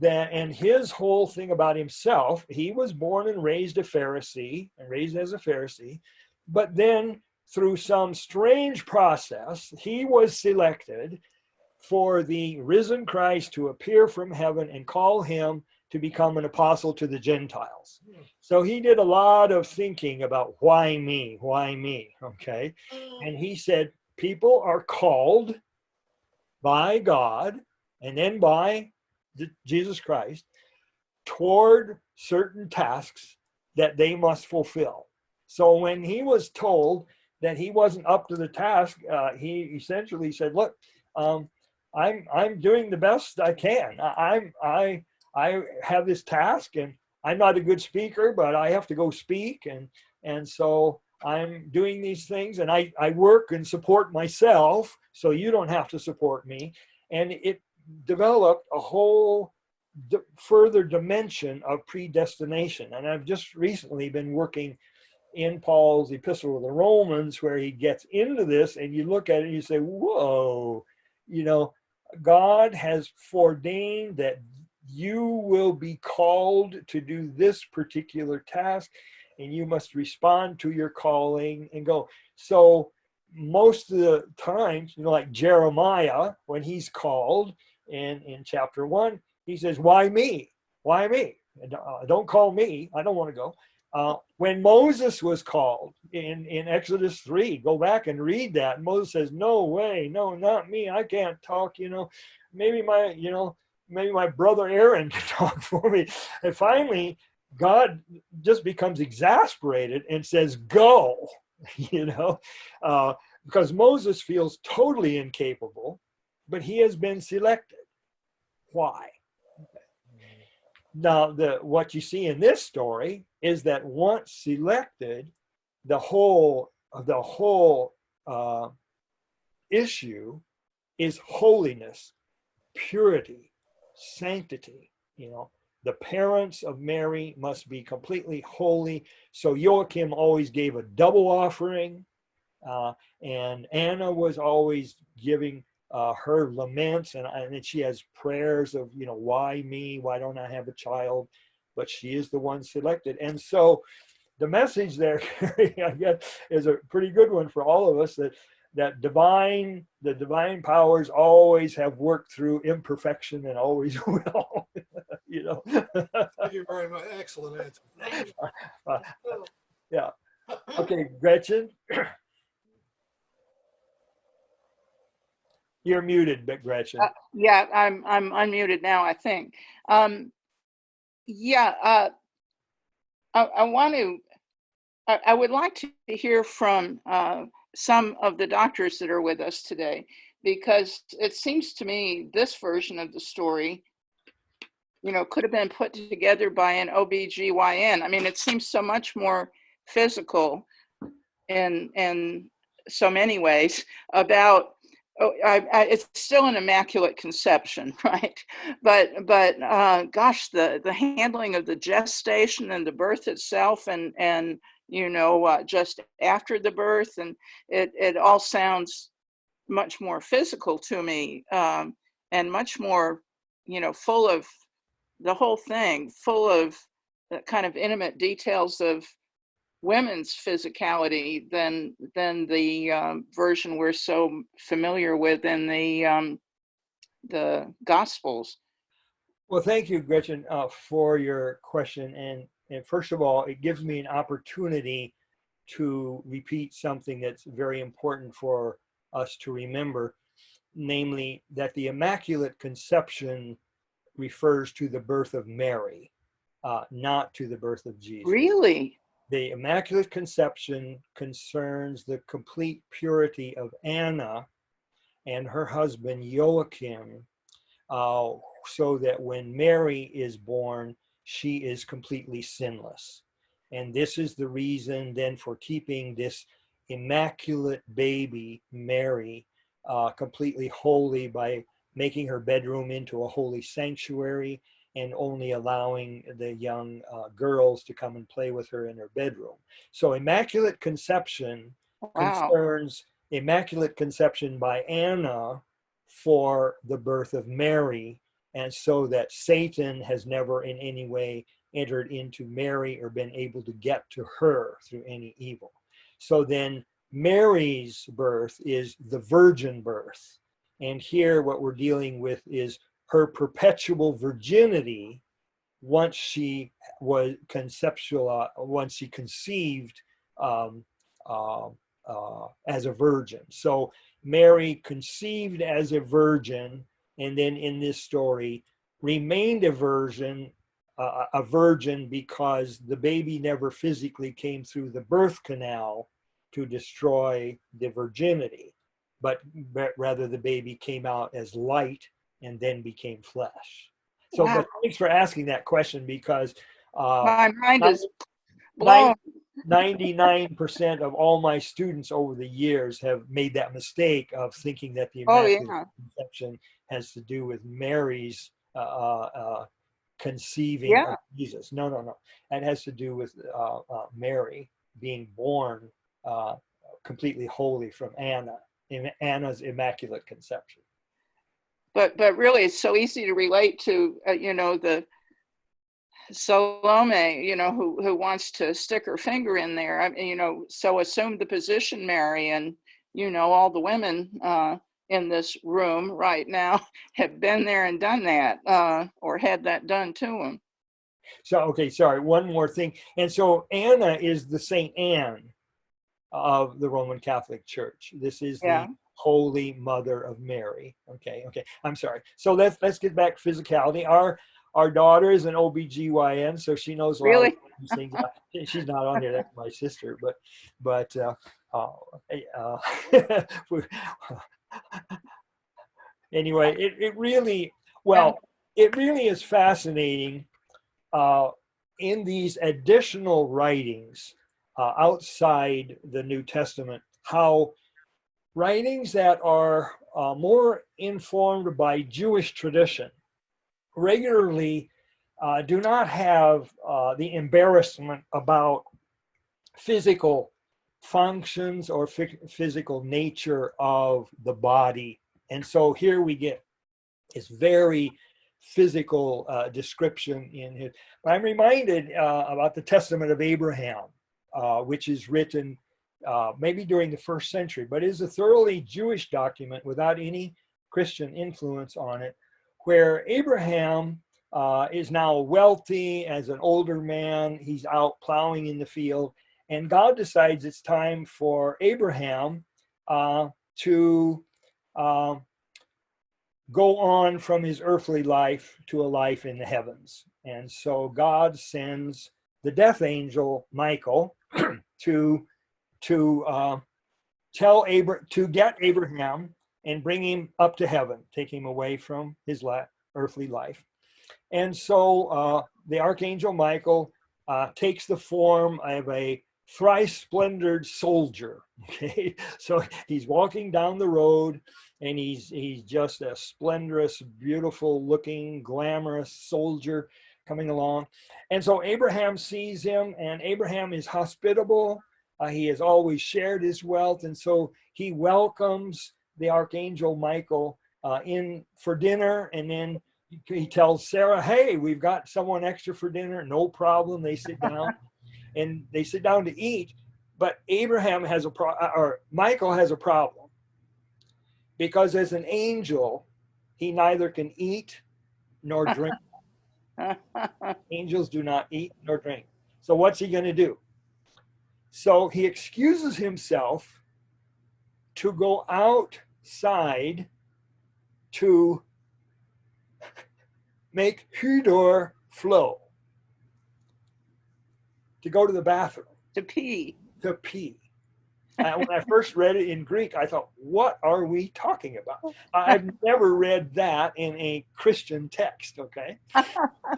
Speaker 1: And his whole thing about himself, he was born and raised a Pharisee, and raised as a Pharisee, but then through some strange process, he was selected for the risen Christ to appear from heaven and call him to become an apostle to the Gentiles. So he did a lot of thinking about why me, okay? And he said, people are called by God and then by Jesus Christ toward certain tasks that they must fulfill. So when he was told that he wasn't up to the task, he essentially said, look, I'm doing the best I can. I have this task, and I'm not a good speaker, but I have to go speak, and so I'm doing these things, and I work and support myself, so you don't have to support me. And it developed a whole further dimension of predestination. And I've just recently been working in Paul's epistle to the Romans, where he gets into this, and you look at it and you say, whoa, God has foreordained that you will be called to do this particular task, and you must respond to your calling and go. So most of the times, like Jeremiah, when he's called in chapter 1, he says, why me? Why me? Don't call me. I don't want to go. When Moses was called in Exodus 3, go back and read that. Moses says, no way, no, not me. I can't talk, maybe my brother Aaron can talk for me. And finally, God just becomes exasperated and says, go, because Moses feels totally incapable, but he has been selected. Why? Now, what you see in this story is that once selected, the whole issue is holiness, purity, sanctity. The parents of Mary must be completely holy. So Joachim always gave a double offering, and Anna was always giving her laments, and then she has prayers of, why me? Why don't I have a child? But she is the one selected. And so the message there, I guess, is a pretty good one for all of us, that the divine powers always have worked through imperfection and always will.
Speaker 5: Thank you very much. Excellent answer.
Speaker 1: Yeah. Okay, Gretchen. You're muted, Gretchen.
Speaker 2: Yeah, I'm unmuted now, I think. I would like to hear from some of the doctors that are with us today, because it seems to me this version of the story, could have been put together by an OBGYN. I mean, it seems so much more physical in so many ways about Oh, it's still an immaculate conception, right? But gosh, the handling of the gestation and the birth itself, and just after the birth, and it all sounds much more physical to me, and much more, full of the whole thing, full of the kind of intimate details of women's physicality than the version we're so familiar with in the Gospels.
Speaker 1: Well, thank you, Gretchen, for your question. And first of all, it gives me an opportunity to repeat something that's very important for us to remember, namely that the Immaculate Conception refers to the birth of Mary, not to the birth of Jesus.
Speaker 2: Really?
Speaker 1: The Immaculate Conception concerns the complete purity of Anna and her husband Joachim, so that when Mary is born, she is completely sinless. And this is the reason then for keeping this immaculate baby, Mary, completely holy by making her bedroom into a holy sanctuary and only allowing the young girls to come and play with her in her bedroom. So Immaculate Conception concerns Immaculate Conception by Anna for the birth of Mary, and so that Satan has never in any way entered into Mary or been able to get to her through any evil. So then Mary's birth is the virgin birth. And here what we're dealing with is her perpetual virginity once she was once she conceived as a virgin. So Mary conceived as a virgin, and then in this story remained a virgin because the baby never physically came through the birth canal to destroy the virginity, but rather the baby came out as light and then became flesh. So, but thanks for asking that question, because
Speaker 2: my mind is blown.
Speaker 1: 99% of all my students over the years have made that mistake of thinking that the Immaculate Conception has to do with Mary's conceiving of Jesus. No. That has to do with Mary being born completely holy from Anna's Immaculate Conception.
Speaker 2: But really, it's so easy to relate to, the Salome, who wants to stick her finger in there. So assume the position, Mary, and all the women in this room right now have been there and done that, or had that done to them.
Speaker 1: So, okay, sorry, one more thing. And so Anna is the Saint Anne of the Roman Catholic Church. This is the Holy Mother of Mary. Okay. I'm sorry. So let's get back to physicality. Our daughter is an OBGYN, so she knows a lot of these things. She's not on here. That's my sister, but anyway, it really is fascinating in these additional writings outside the New Testament, how writings that are more informed by Jewish tradition regularly do not have the embarrassment about physical functions or physical nature of the body. And so here we get this very physical description in it. But I'm reminded about the Testament of Abraham, which is written maybe during the first century, but is a thoroughly Jewish document without any Christian influence on it, where Abraham is now wealthy as an older man. He's out plowing in the field, and God decides it's time for Abraham to go on from his earthly life to a life in the heavens. And so God sends the death angel Michael to get Abraham and bring him up to heaven, take him away from his earthly life. And so the archangel Michael takes the form of a thrice splendored soldier. Okay, so he's walking down the road, and he's just a splendorous, beautiful looking, glamorous soldier coming along. And so Abraham sees him, and Abraham is hospitable. He has always shared his wealth, and so he welcomes the archangel Michael in for dinner, and then he tells Sarah, "Hey, we've got someone extra for dinner." No problem. They sit down, and they sit down to eat. But Abraham has or Michael has a problem, because as an angel, he neither can eat nor drink. Angels do not eat nor drink. So what's he going to do? So he excuses himself to go outside to make hudor flow, to go to the bathroom.
Speaker 2: To pee.
Speaker 1: To pee. And when I first read it in Greek, I thought, what are we talking about? I've never read that in a Christian text, okay?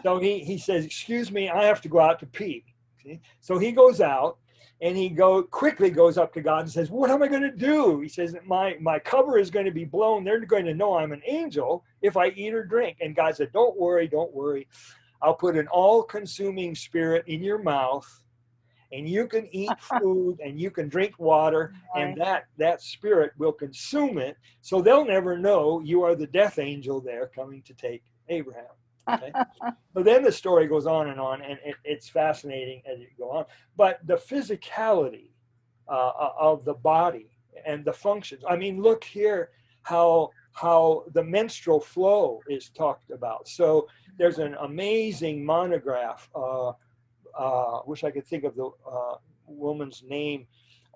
Speaker 1: So he says, excuse me, I have to go out to pee. See? So he goes out, and he quickly goes up to God and says, what am I going to do? He says, my cover is going to be blown. They're going to know I'm an angel if I eat or drink. And God said, don't worry, don't worry. I'll put an all-consuming spirit in your mouth, and you can eat food and you can drink water, and that spirit will consume it, so they'll never know you are the death angel there coming to take Abraham. Okay? So then the story goes on, and it's fascinating as you go on. But the physicality of the body and the functions. I mean, look here how the menstrual flow is talked about. So there's an amazing monograph. Wish I could think of the woman's name,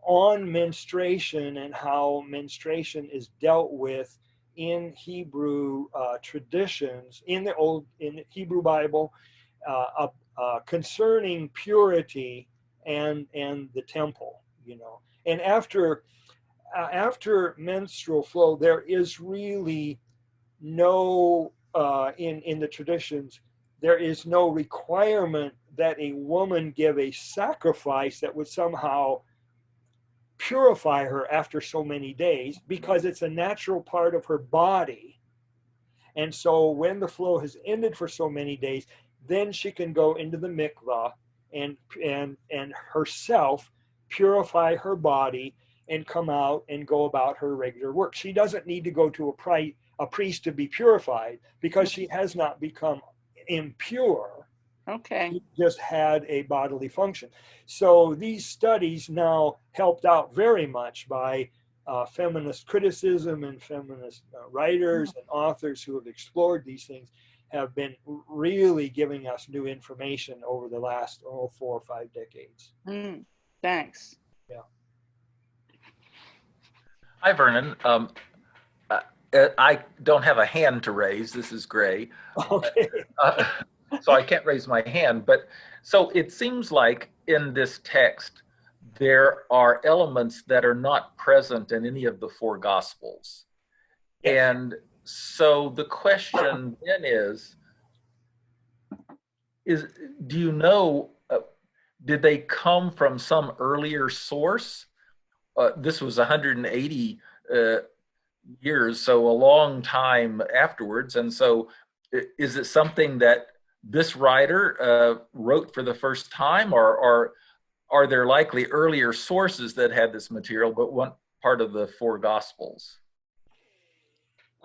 Speaker 1: on menstruation and how menstruation is dealt with in Hebrew traditions, in the Hebrew Bible, concerning purity and the temple, you know. And after menstrual flow, there is really no in the traditions, there is no requirement that a woman give a sacrifice that would somehow purify her after so many days, because it's a natural part of her body. And so when the flow has ended for so many days, then she can go into the mikvah and herself purify her body and come out and go about her regular work. She doesn't need to go to a priest to be purified, because she has not become impure.
Speaker 2: Okay.
Speaker 1: He just had a bodily function. So these studies, now helped out very much by feminist criticism and feminist writers and authors who have explored these things, have been really giving us new information over the last 4 or 5 decades.
Speaker 2: Thanks.
Speaker 1: Yeah.
Speaker 6: Hi, Vernon. I don't have a hand to raise. This is Gray.
Speaker 1: Okay.
Speaker 6: So I can't raise my hand. But so it seems like in this text, there are elements that are not present in any of the 4 Gospels. Yes. And so the question then is do you know, did they come from some earlier source? This was 180 years, so a long time afterwards. And so is it something that this writer wrote for the first time, or are there likely earlier sources that had this material but weren't part of the 4 Gospels?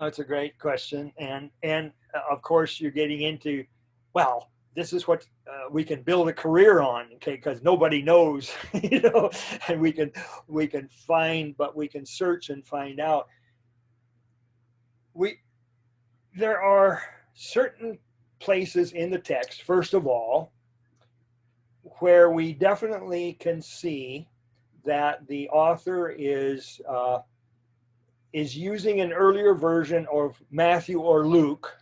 Speaker 1: That's a great question. And of course, you're getting into, well, this is what we can build a career on, okay? Because nobody knows, you know, and we can find, but we can search and find out. There are certain places in the text, first of all, where we definitely can see that the author is using an earlier version of Matthew or Luke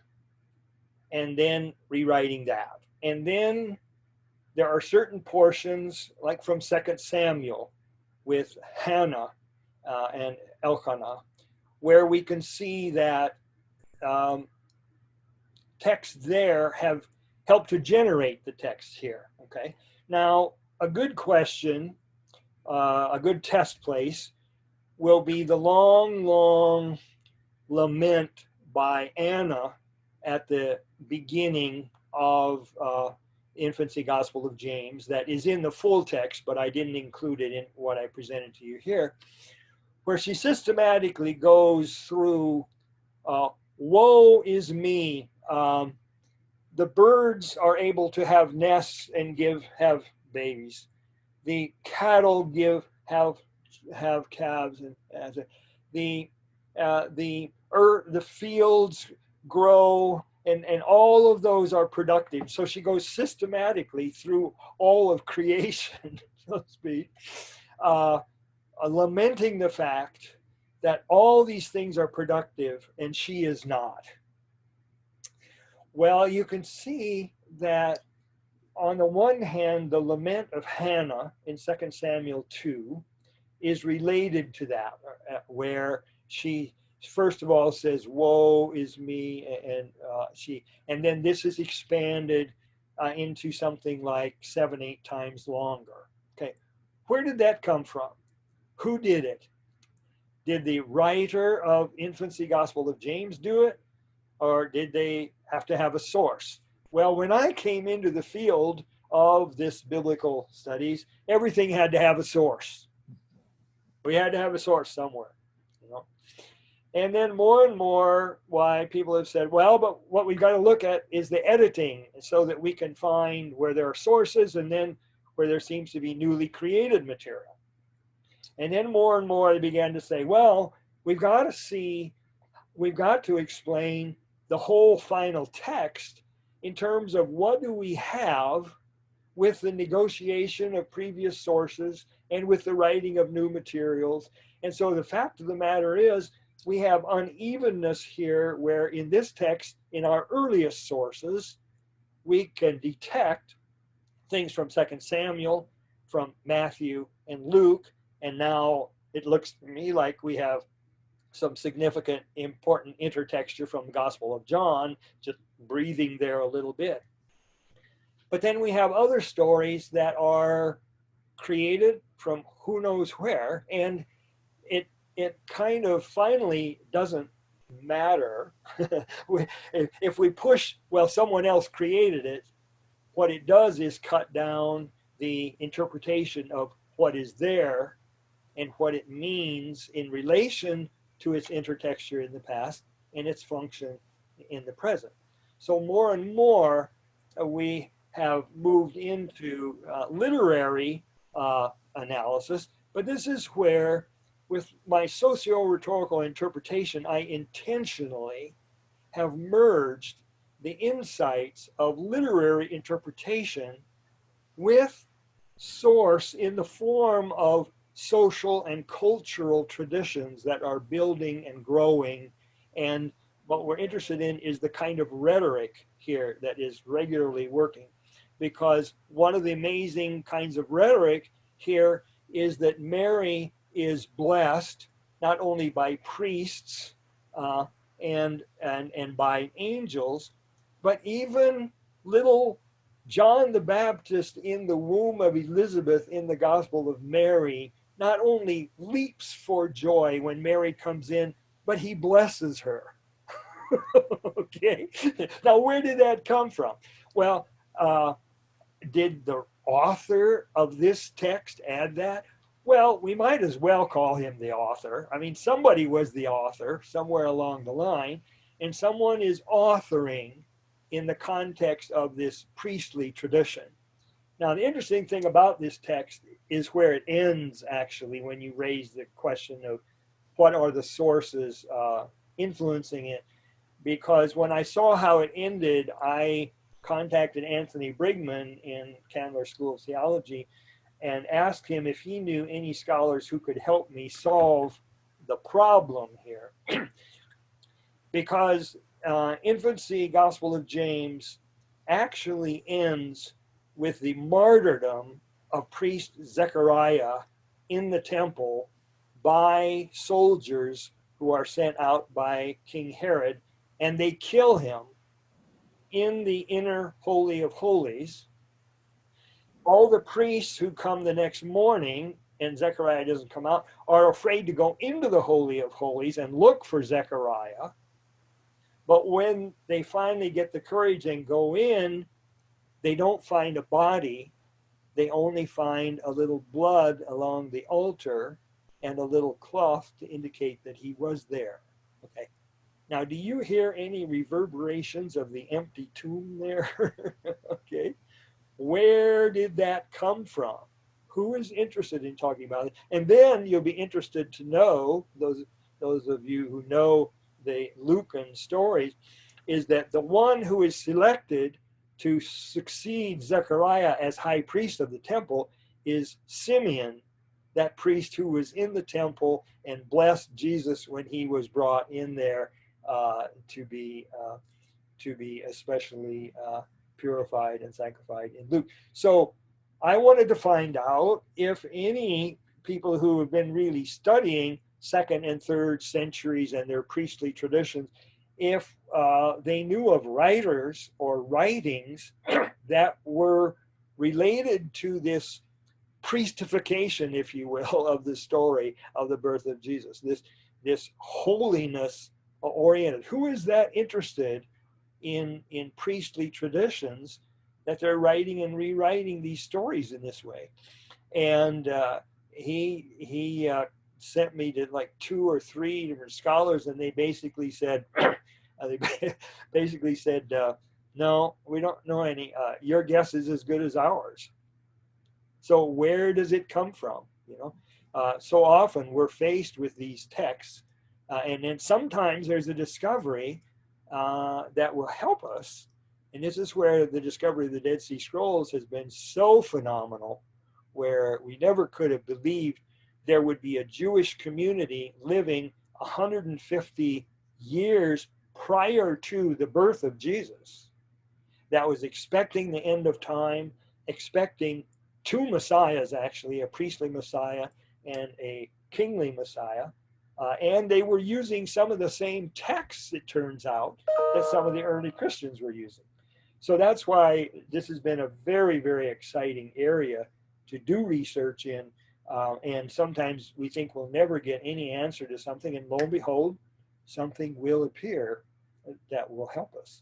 Speaker 1: and then rewriting that. And then there are certain portions, like from 2 Samuel with Hannah and Elkanah, where we can see that texts there have helped to generate the text here, okay? Now, a good question a good test place will be the long, long lament by Anna at the beginning of Infancy Gospel of James that is in the full text, but I didn't include it in what I presented to you here, where she systematically goes through, woe is me. The birds are able to have nests and have babies. The cattle have calves, and the fields grow, and all of those are productive. So she goes systematically through all of creation, so to speak, lamenting the fact that all these things are productive and she is not. Well, you can see that on the one hand, the lament of Hannah in 2 Samuel 2 is related to that, where she first of all says, woe is me, and then this is expanded into something like 7-8 times longer. Okay, where did that come from? Who did it? Did the writer of Infancy Gospel of James do it? Or did they have to have a source? Well, when I came into the field of this biblical studies, everything had to have a source. We had to have a source somewhere, you know. And then more and more, why people have said, well, but what we've got to look at is the editing so that we can find where there are sources and then where there seems to be newly created material. And then more and more they began to say, well, we've got to explain the whole final text in terms of what do we have with the negotiation of previous sources and with the writing of new materials. And so the fact of the matter is we have unevenness here where in this text, in our earliest sources, we can detect things from 2 Samuel, from Matthew and Luke, and now it looks to me like we have some significant, important intertexture from the Gospel of John, just breathing there a little bit. But then we have other stories that are created from who knows where, and it kind of finally doesn't matter. If we push, well, someone else created it, what it does is cut down the interpretation of what is there and what it means in relation to its intertexture in the past and its function in the present. So more and more we have moved into literary analysis, but this is where with my socio-rhetorical interpretation, I intentionally have merged the insights of literary interpretation with source in the form of social and cultural traditions that are building and growing. And what we're interested in is the kind of rhetoric here that is regularly working. Because one of the amazing kinds of rhetoric here is that Mary is blessed not only by priests and by angels, but even little John the Baptist in the womb of Elizabeth in the Gospel of Mary not only leaps for joy when Mary comes in, but he blesses her. Okay, now where did that come from? Well, did the author of this text add that? Well, we might as well call him the author. I mean, somebody was the author somewhere along the line, and someone is authoring in the context of this priestly tradition. Now, the interesting thing about this text is where it ends, actually, when you raise the question of what are the sources influencing it. Because when I saw how it ended, I contacted Anthony Brigman in Candler School of Theology and asked him if he knew any scholars who could help me solve the problem here. Because Infancy Gospel of James actually ends with the martyrdom of priest Zechariah in the temple by soldiers who are sent out by King Herod, and they kill him in the inner Holy of Holies. All the priests who come the next morning and Zechariah doesn't come out, are afraid to go into the Holy of Holies and look for Zechariah. But when they finally get the courage and go in, they don't find a body. They only find a little blood along the altar and a little cloth to indicate that he was there. Okay. Now, do you hear any reverberations of the empty tomb there? Okay. Where did that come from? Who is interested in talking about it? And then you'll be interested to know, those of you who know the Lucan stories, is that the one who is selected to succeed Zechariah as high priest of the temple is Simeon, that priest who was in the temple and blessed Jesus when he was brought in there to be especially purified and sanctified in Luke. So I wanted to find out if any people who have been really studying second and third centuries and their priestly traditions, if they knew of writers or writings that were related to this priestification, if you will, of the story of the birth of Jesus, this holiness oriented. Who is that interested in priestly traditions that they're writing and rewriting these stories in this way? And he sent me to like 2 or 3 different scholars, and they basically said, no, we don't know any. Your guess is as good as ours. So where does it come from? You know, so often we're faced with these texts, and then sometimes there's a discovery that will help us. And this is where the discovery of the Dead Sea Scrolls has been so phenomenal, where we never could have believed there would be a Jewish community living 150 years prior to the birth of Jesus that was expecting the end of time, expecting 2 messiahs, actually, a priestly messiah and a kingly messiah. And they were using some of the same texts, it turns out, that some of the early Christians were using. So that's why this has been a very, very exciting area to do research in. And sometimes we think we'll never get any answer to something, and lo and behold, something will appear that will help us.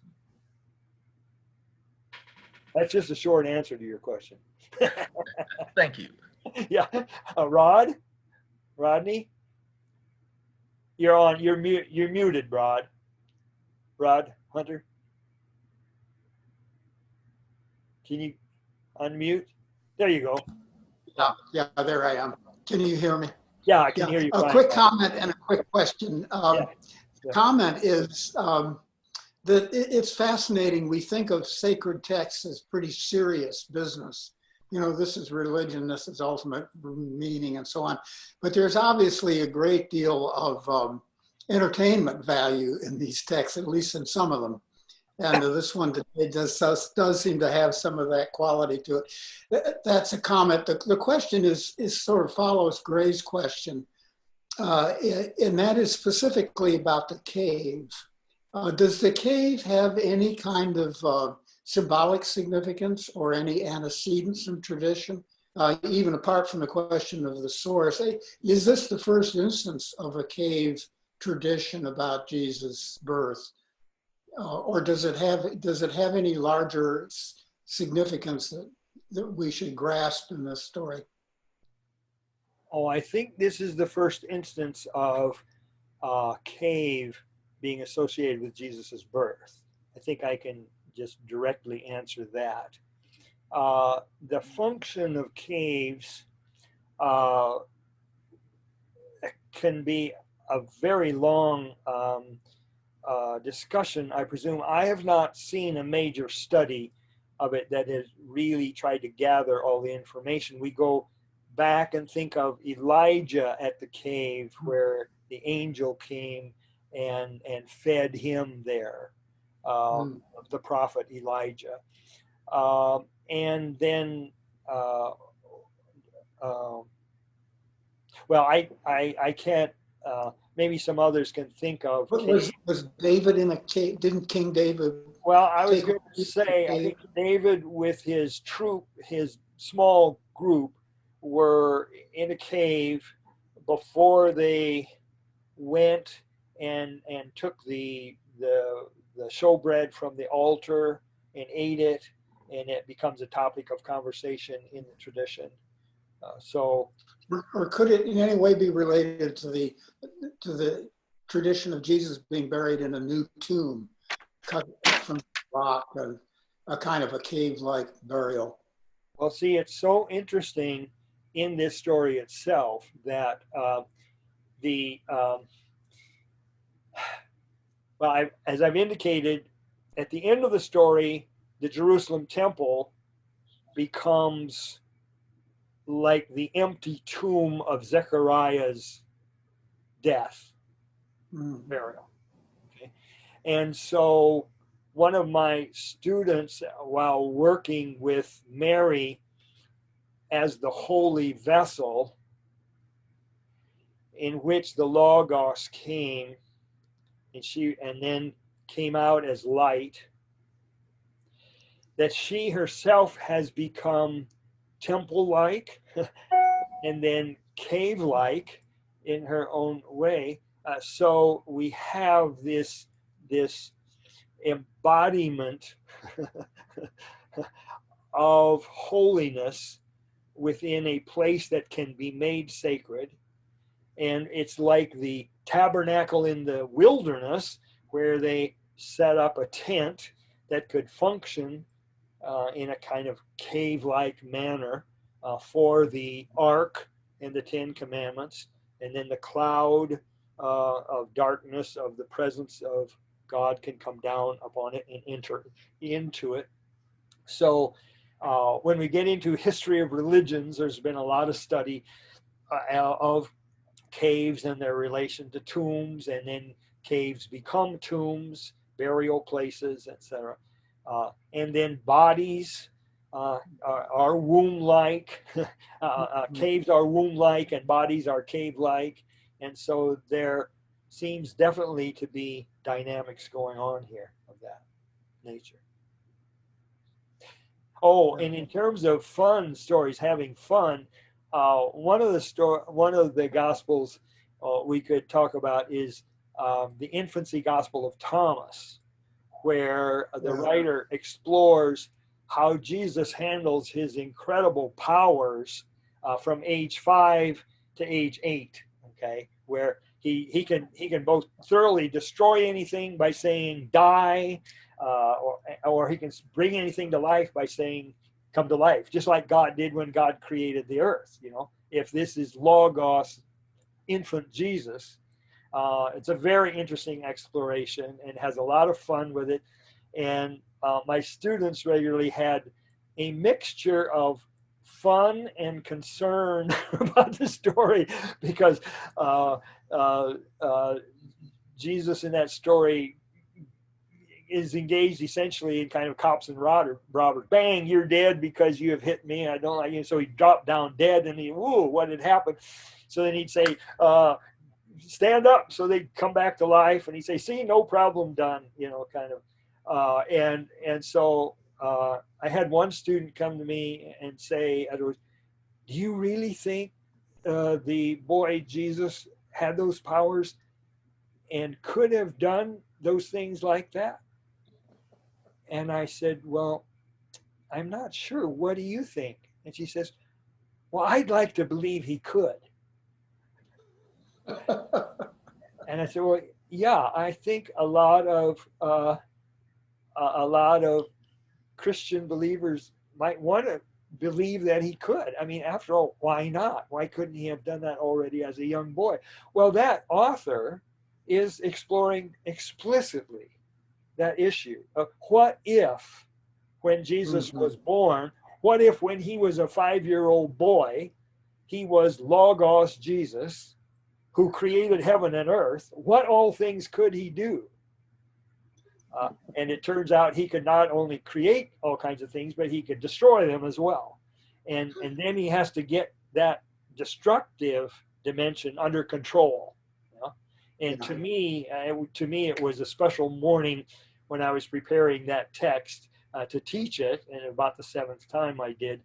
Speaker 1: That's just a short answer to your question.
Speaker 6: Thank you.
Speaker 1: Yeah. Rodney? You're muted, Rod Hunter. Can you unmute? There you go.
Speaker 7: Yeah, there I am. Can you hear me?
Speaker 1: Yeah, I can hear you.
Speaker 7: A
Speaker 1: fine.
Speaker 7: quick comment and a quick question.
Speaker 1: Yeah.
Speaker 7: Comment is that it's fascinating. We think of sacred texts as pretty serious business. You know, this is religion, this is ultimate meaning, and so on. But there's obviously a great deal of entertainment value in these texts, at least in some of them. And this one today does seem to have some of that quality to it. That's a comment. The question is sort of follows Gray's question, and that is specifically about the cave. Does the cave have any kind of symbolic significance or any antecedents in tradition, even apart from the question of the source? Is this the first instance of a cave tradition about Jesus' birth? Or does it have any larger significance that we should grasp in this story?
Speaker 1: Oh, I think this is the first instance of cave being associated with Jesus's birth. I think I can just directly answer that. The function of caves can be a very long discussion, I presume. I have not seen a major study of it that has really tried to gather all the information. We go back and think of Elijah at the cave where the angel came and fed him there, the prophet Elijah. And then, well, I can't, maybe some others can think of.
Speaker 7: Was David in a cave? Didn't King David?
Speaker 1: Well, I was going to say, I think David with his troop, his small group, were in a cave before they went and took the showbread from the altar and ate it, and it becomes a topic of conversation in the tradition.
Speaker 7: Or could it in any way be related to the tradition of Jesus being buried in a new tomb cut from rock, a kind of a cave-like burial?
Speaker 1: Well, see, it's so interesting in this story itself that as I've indicated, at the end of the story, the Jerusalem temple becomes like the empty tomb of Zechariah's death, burial. Okay? And so one of my students, while working with Mary as the holy vessel in which the Logos came, and then came out as light, that she herself has become temple-like and then cave-like in her own way. So we have this embodiment of holiness within a place that can be made sacred. And it's like the tabernacle in the wilderness, where they set up a tent that could function in a kind of cave-like manner for the Ark and the Ten Commandments, and then the cloud of darkness of the presence of God can come down upon it and enter into it. So when we get into history of religions, there's been a lot of study of caves and their relation to tombs, and then caves become tombs, burial places, etc. And then bodies are womb-like. Caves are womb-like and bodies are cave-like. And so there seems definitely to be dynamics going on here of that nature. Oh, and in terms of fun stories, having fun, one of the Gospels we could talk about is the Infancy Gospel of Thomas, where the writer explores how Jesus handles his incredible powers from age 5 to age 8. Okay, where he can both thoroughly destroy anything by saying die, or he can bring anything to life by saying come to life, just like God did when God created the earth. You know, if this is Logos, infant Jesus, it's a very interesting exploration and has a lot of fun with it. And my students regularly had a mixture of fun and concern about the story, because Jesus in that story is engaged essentially in kind of cops and robbers. Bang, you're dead because you have hit me. I don't like you. So he dropped down dead, and whoa, what had happened? So then he'd say, stand up. So they'd come back to life, and he'd say, see, no problem, done, you know, kind of. And so I had one student come to me and say, do you really think the boy Jesus had those powers and could have done those things like that? And I said, well, I'm not sure. What do you think? And she says, well, I'd like to believe he could. And I said, well, yeah, I think a lot of Christian believers might want to believe that he could. I mean, after all, why not? Why couldn't he have done that already as a young boy? Well, that author is exploring explicitly that issue of what if, when Jesus was born, what if when he was a 5-year-old boy, he was Logos Jesus, who created heaven and earth? What all things could he do? And it turns out he could not only create all kinds of things, but he could destroy them as well. And then he has to get that destructive dimension under control. You know? And to me, it was a special morning when I was preparing that text to teach it, and about the 7th time I did,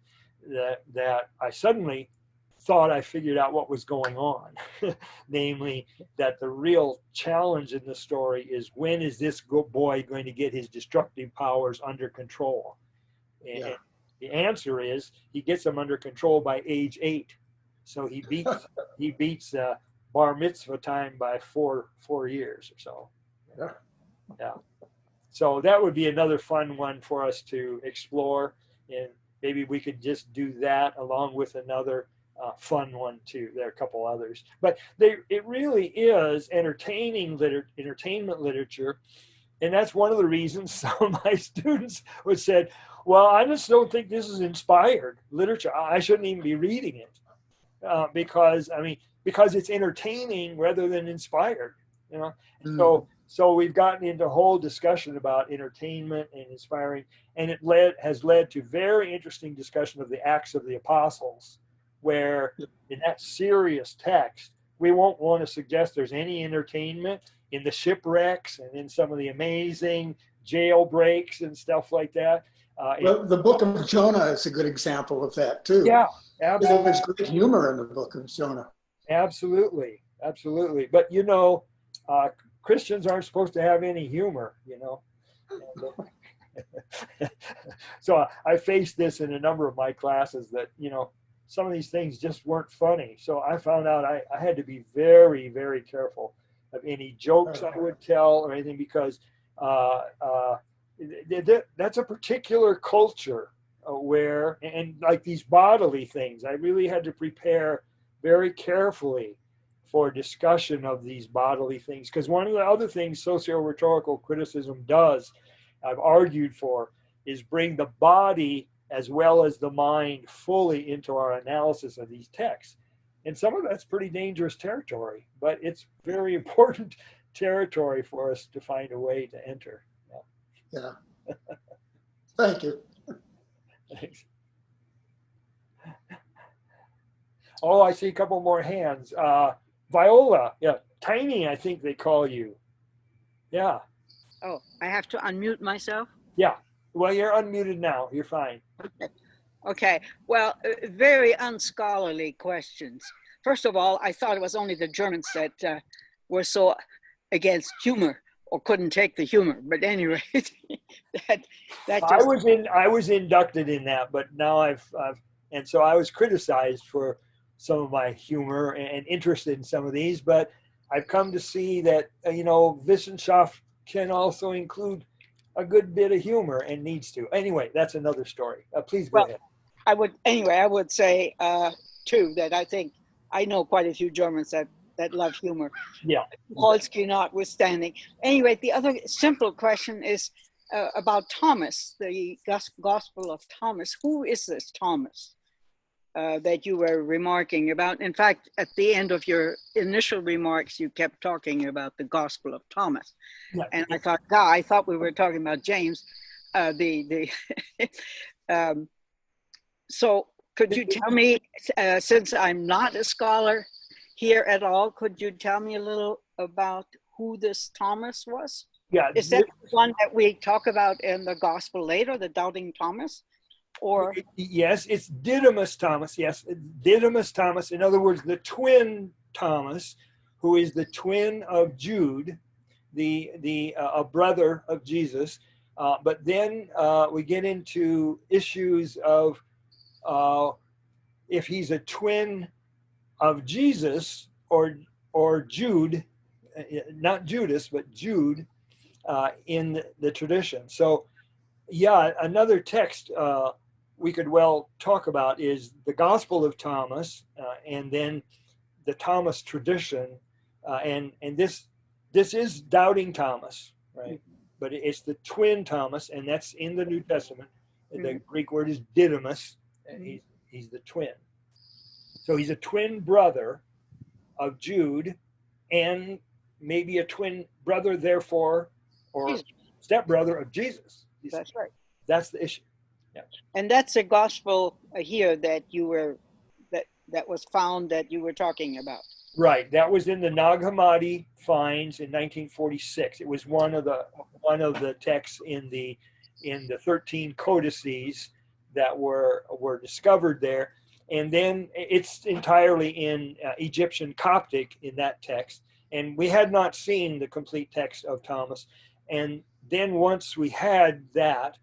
Speaker 1: that I suddenly thought I figured out what was going on. Namely, that the real challenge in the story is, when is this boy going to get his destructive powers under control? And
Speaker 7: Yeah.
Speaker 1: the answer is, he gets them under control by age 8. So he beats bar mitzvah time by four years or so.
Speaker 7: Yeah.
Speaker 1: Yeah. So that would be another fun one for us to explore, and maybe we could just do that along with another fun one too. There are a couple others, but it really is entertainment literature, and that's one of the reasons some of my students would said, "Well, I just don't think this is inspired literature. I shouldn't even be reading it because it's entertaining rather than inspired." You know, so we've gotten into a whole discussion about entertainment and inspiring, and it has led to very interesting discussion of the Acts of the Apostles, where in that serious text, we won't want to suggest there's any entertainment in the shipwrecks and in some of the amazing jailbreaks and stuff like that.
Speaker 7: Well, the book of Jonah is a good example of that too.
Speaker 1: Yeah, absolutely.
Speaker 7: There's great humor in the book of Jonah.
Speaker 1: Absolutely. But you know, Christians aren't supposed to have any humor, you know. So I faced this in a number of my classes, that, you know, some of these things just weren't funny. So I found out I had to be very, very careful of any jokes I would tell or anything, because that's a particular culture where, and like these bodily things, I really had to prepare very carefully for discussion of these bodily things. Because one of the other things socio-rhetorical criticism does, I've argued for, is bring the body as well as the mind fully into our analysis of these texts. And some of that's pretty dangerous territory, but it's very important territory for us to find a way to enter.
Speaker 7: Yeah. Thank you.
Speaker 1: Thanks. Oh, I see a couple more hands. Viola, yeah, Tiny, I think they call you. Yeah.
Speaker 8: Oh, I have to unmute myself?
Speaker 1: Yeah. Well, you're unmuted now. You're fine.
Speaker 8: Okay. Well, very unscholarly questions. First of all, I thought it was only the Germans that were so against humor or couldn't take the humor. But anyway, that just...
Speaker 1: I was inducted in that, but now and so I was criticized for some of my humor and interested in some of these, but I've come to see that, you know, Wissenschaft can also include a good bit of humor, and needs to. Anyway, that's another story. Please go ahead.
Speaker 8: I would say too, that I think I know quite a few Germans that love humor.
Speaker 1: Yeah.
Speaker 8: Polski notwithstanding. Anyway, the other simple question is about Thomas, the Gospel of Thomas. Who is this Thomas that you were remarking about? In fact, at the end of your initial remarks, you kept talking about the Gospel of Thomas. Yeah. And I thought we were talking about James. So could you tell me, since I'm not a scholar here at all, could you tell me a little about who this Thomas was?
Speaker 1: Yeah.
Speaker 8: Is that the one that we talk about in the Gospel later, the Doubting Thomas? Or
Speaker 1: yes, it's Didymus Thomas. Yes, Didymus Thomas. In other words, the twin Thomas, who is the twin of Jude, a brother of Jesus. But then we get into issues of if he's a twin of Jesus or Jude, not Judas, but Jude in the tradition. So, yeah, another text we could well talk about is the Gospel of Thomas, and then the Thomas tradition, and this is Doubting Thomas, right? But it's the twin Thomas, and that's in the New Testament. The Greek word is Didymus, and he's the twin. So he's a twin brother of Jude, and maybe a twin brother, therefore, or stepbrother of Jesus.
Speaker 8: That's right.
Speaker 1: That's the issue. Yeah.
Speaker 8: And that's a gospel here that you were that was found that you were talking about.
Speaker 1: Right. That was in the Nag Hammadi finds in 1946. It was one of the texts in the 13 codices that were discovered there. And then it's entirely in Egyptian Coptic in that text. And we had not seen the complete text of Thomas. And then once we had that,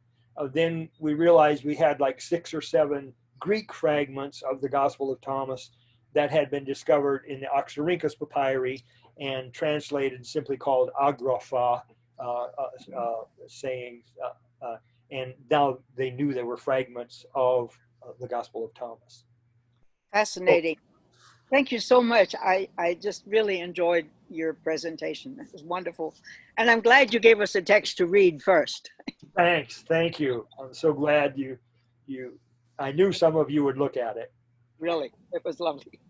Speaker 1: then we realized we had like 6 or 7 Greek fragments of the Gospel of Thomas that had been discovered in the Oxyrhynchus papyri and translated, simply called agrapha, sayings. And now they knew they were fragments of the Gospel of Thomas.
Speaker 8: Fascinating. Thank you so much. I just really enjoyed your presentation. It was wonderful. And I'm glad you gave us a text to read first.
Speaker 1: Thanks. Thank you. I'm so glad I knew some of you would look at it.
Speaker 8: Really, it was lovely.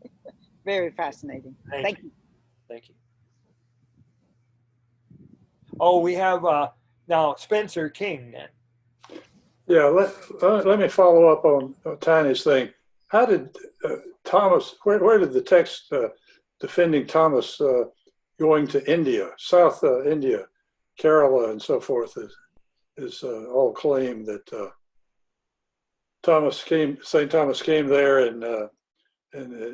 Speaker 8: Very fascinating. Thank you.
Speaker 1: Thank you. Oh, we have now Spencer King then.
Speaker 9: Yeah, let me follow up on Tiny's thing. How did Thomas, where did the text defending Thomas going to India, South India, Kerala and so forth is all claim that St. Thomas came there and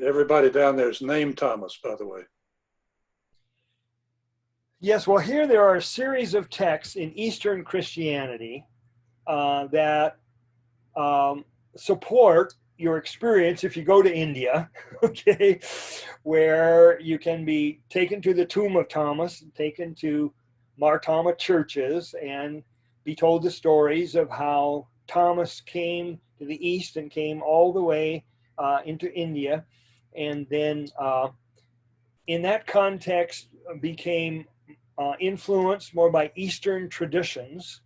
Speaker 9: everybody down there is named Thomas, by the way.
Speaker 1: Yes, well, here there are a series of texts in Eastern Christianity that support your experience if you go to India, okay, where you can be taken to the tomb of Thomas, taken to Mar Thoma churches, and be told the stories of how Thomas came to the east and came all the way into India, and then in that context became influenced more by Eastern traditions,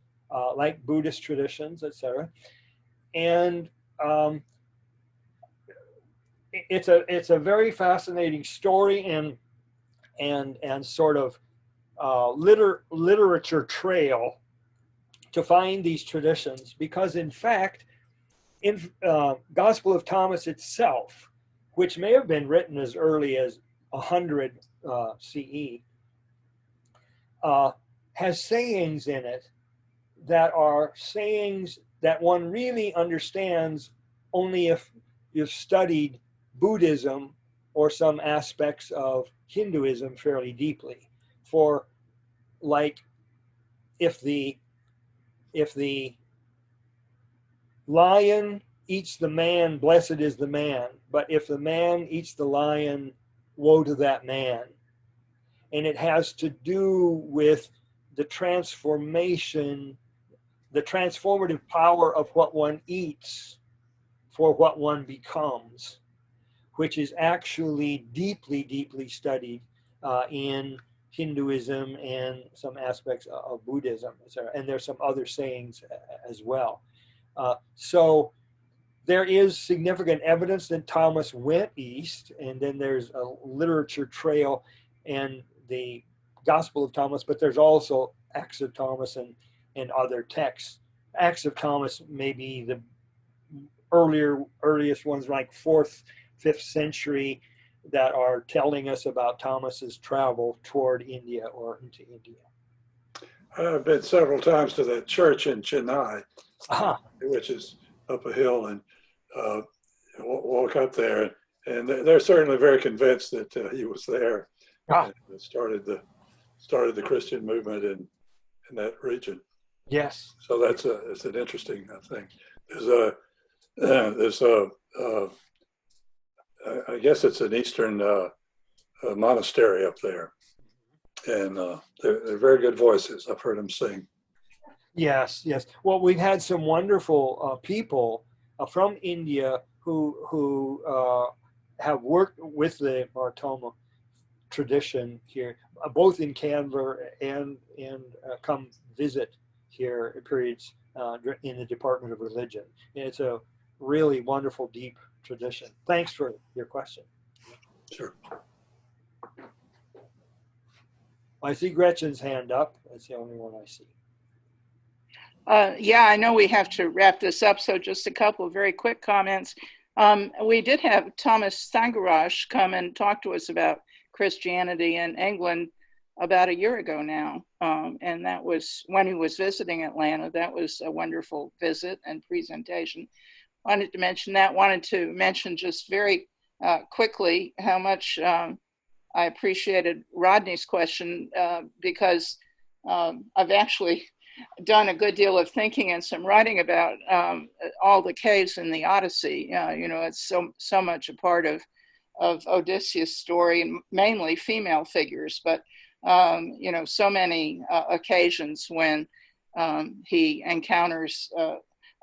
Speaker 1: like Buddhist traditions, etc. And it's a very fascinating story and sort of literature trail to find these traditions, because in fact, in Gospel of Thomas itself, which may have been written as early as 100 CE, has sayings in it that are sayings that one really understands only if you've studied Buddhism or some aspects of Hinduism fairly deeply. For like, if the lion eats the man, blessed is the man. But if the man eats the lion, woe to that man. And it has to do with the transformation, the transformative power of what one eats for what one becomes, which is actually deeply, deeply studied in Hinduism and some aspects of Buddhism, etc. And there's some other sayings as well. So there is significant evidence that Thomas went east, and then there's a literature trail and the Gospel of Thomas, but there's also Acts of Thomas and other texts. Acts of Thomas may be the earliest ones, like 4th, 5th century, that are telling us about Thomas's travel toward India or into India.
Speaker 9: I've been several times to that church in Chennai, which is up a hill, and walk up there, and they're certainly very convinced that he was there. And started the Christian movement in that region.
Speaker 1: Yes.
Speaker 9: So it's an interesting thing. I guess it's an Eastern monastery up there, and they're very good voices. I've heard them sing. Yes.
Speaker 1: Well, we've had some wonderful people from India who have worked with the Mar Thoma tradition here, both in Canberra and come visit here at periods in the Department of Religion. And it's a really wonderful, deep tradition. Thanks for your question.
Speaker 9: Sure.
Speaker 1: I see Gretchen's hand up. That's the only one I see.
Speaker 2: Yeah, I know we have to wrap this up, so just a couple of very quick comments. We did have Thomas Thangaraj come and talk to us about Christianity in England about a year ago now, and that was when he was visiting Atlanta. That was a wonderful visit and presentation. wanted to mention that. Wanted to mention just very quickly how much I appreciated Rodney's question because I've actually done a good deal of thinking and some writing about all the caves in the Odyssey. You know, it's so much a part of Odysseus' story, and mainly female figures, but you know, so many occasions when he encounters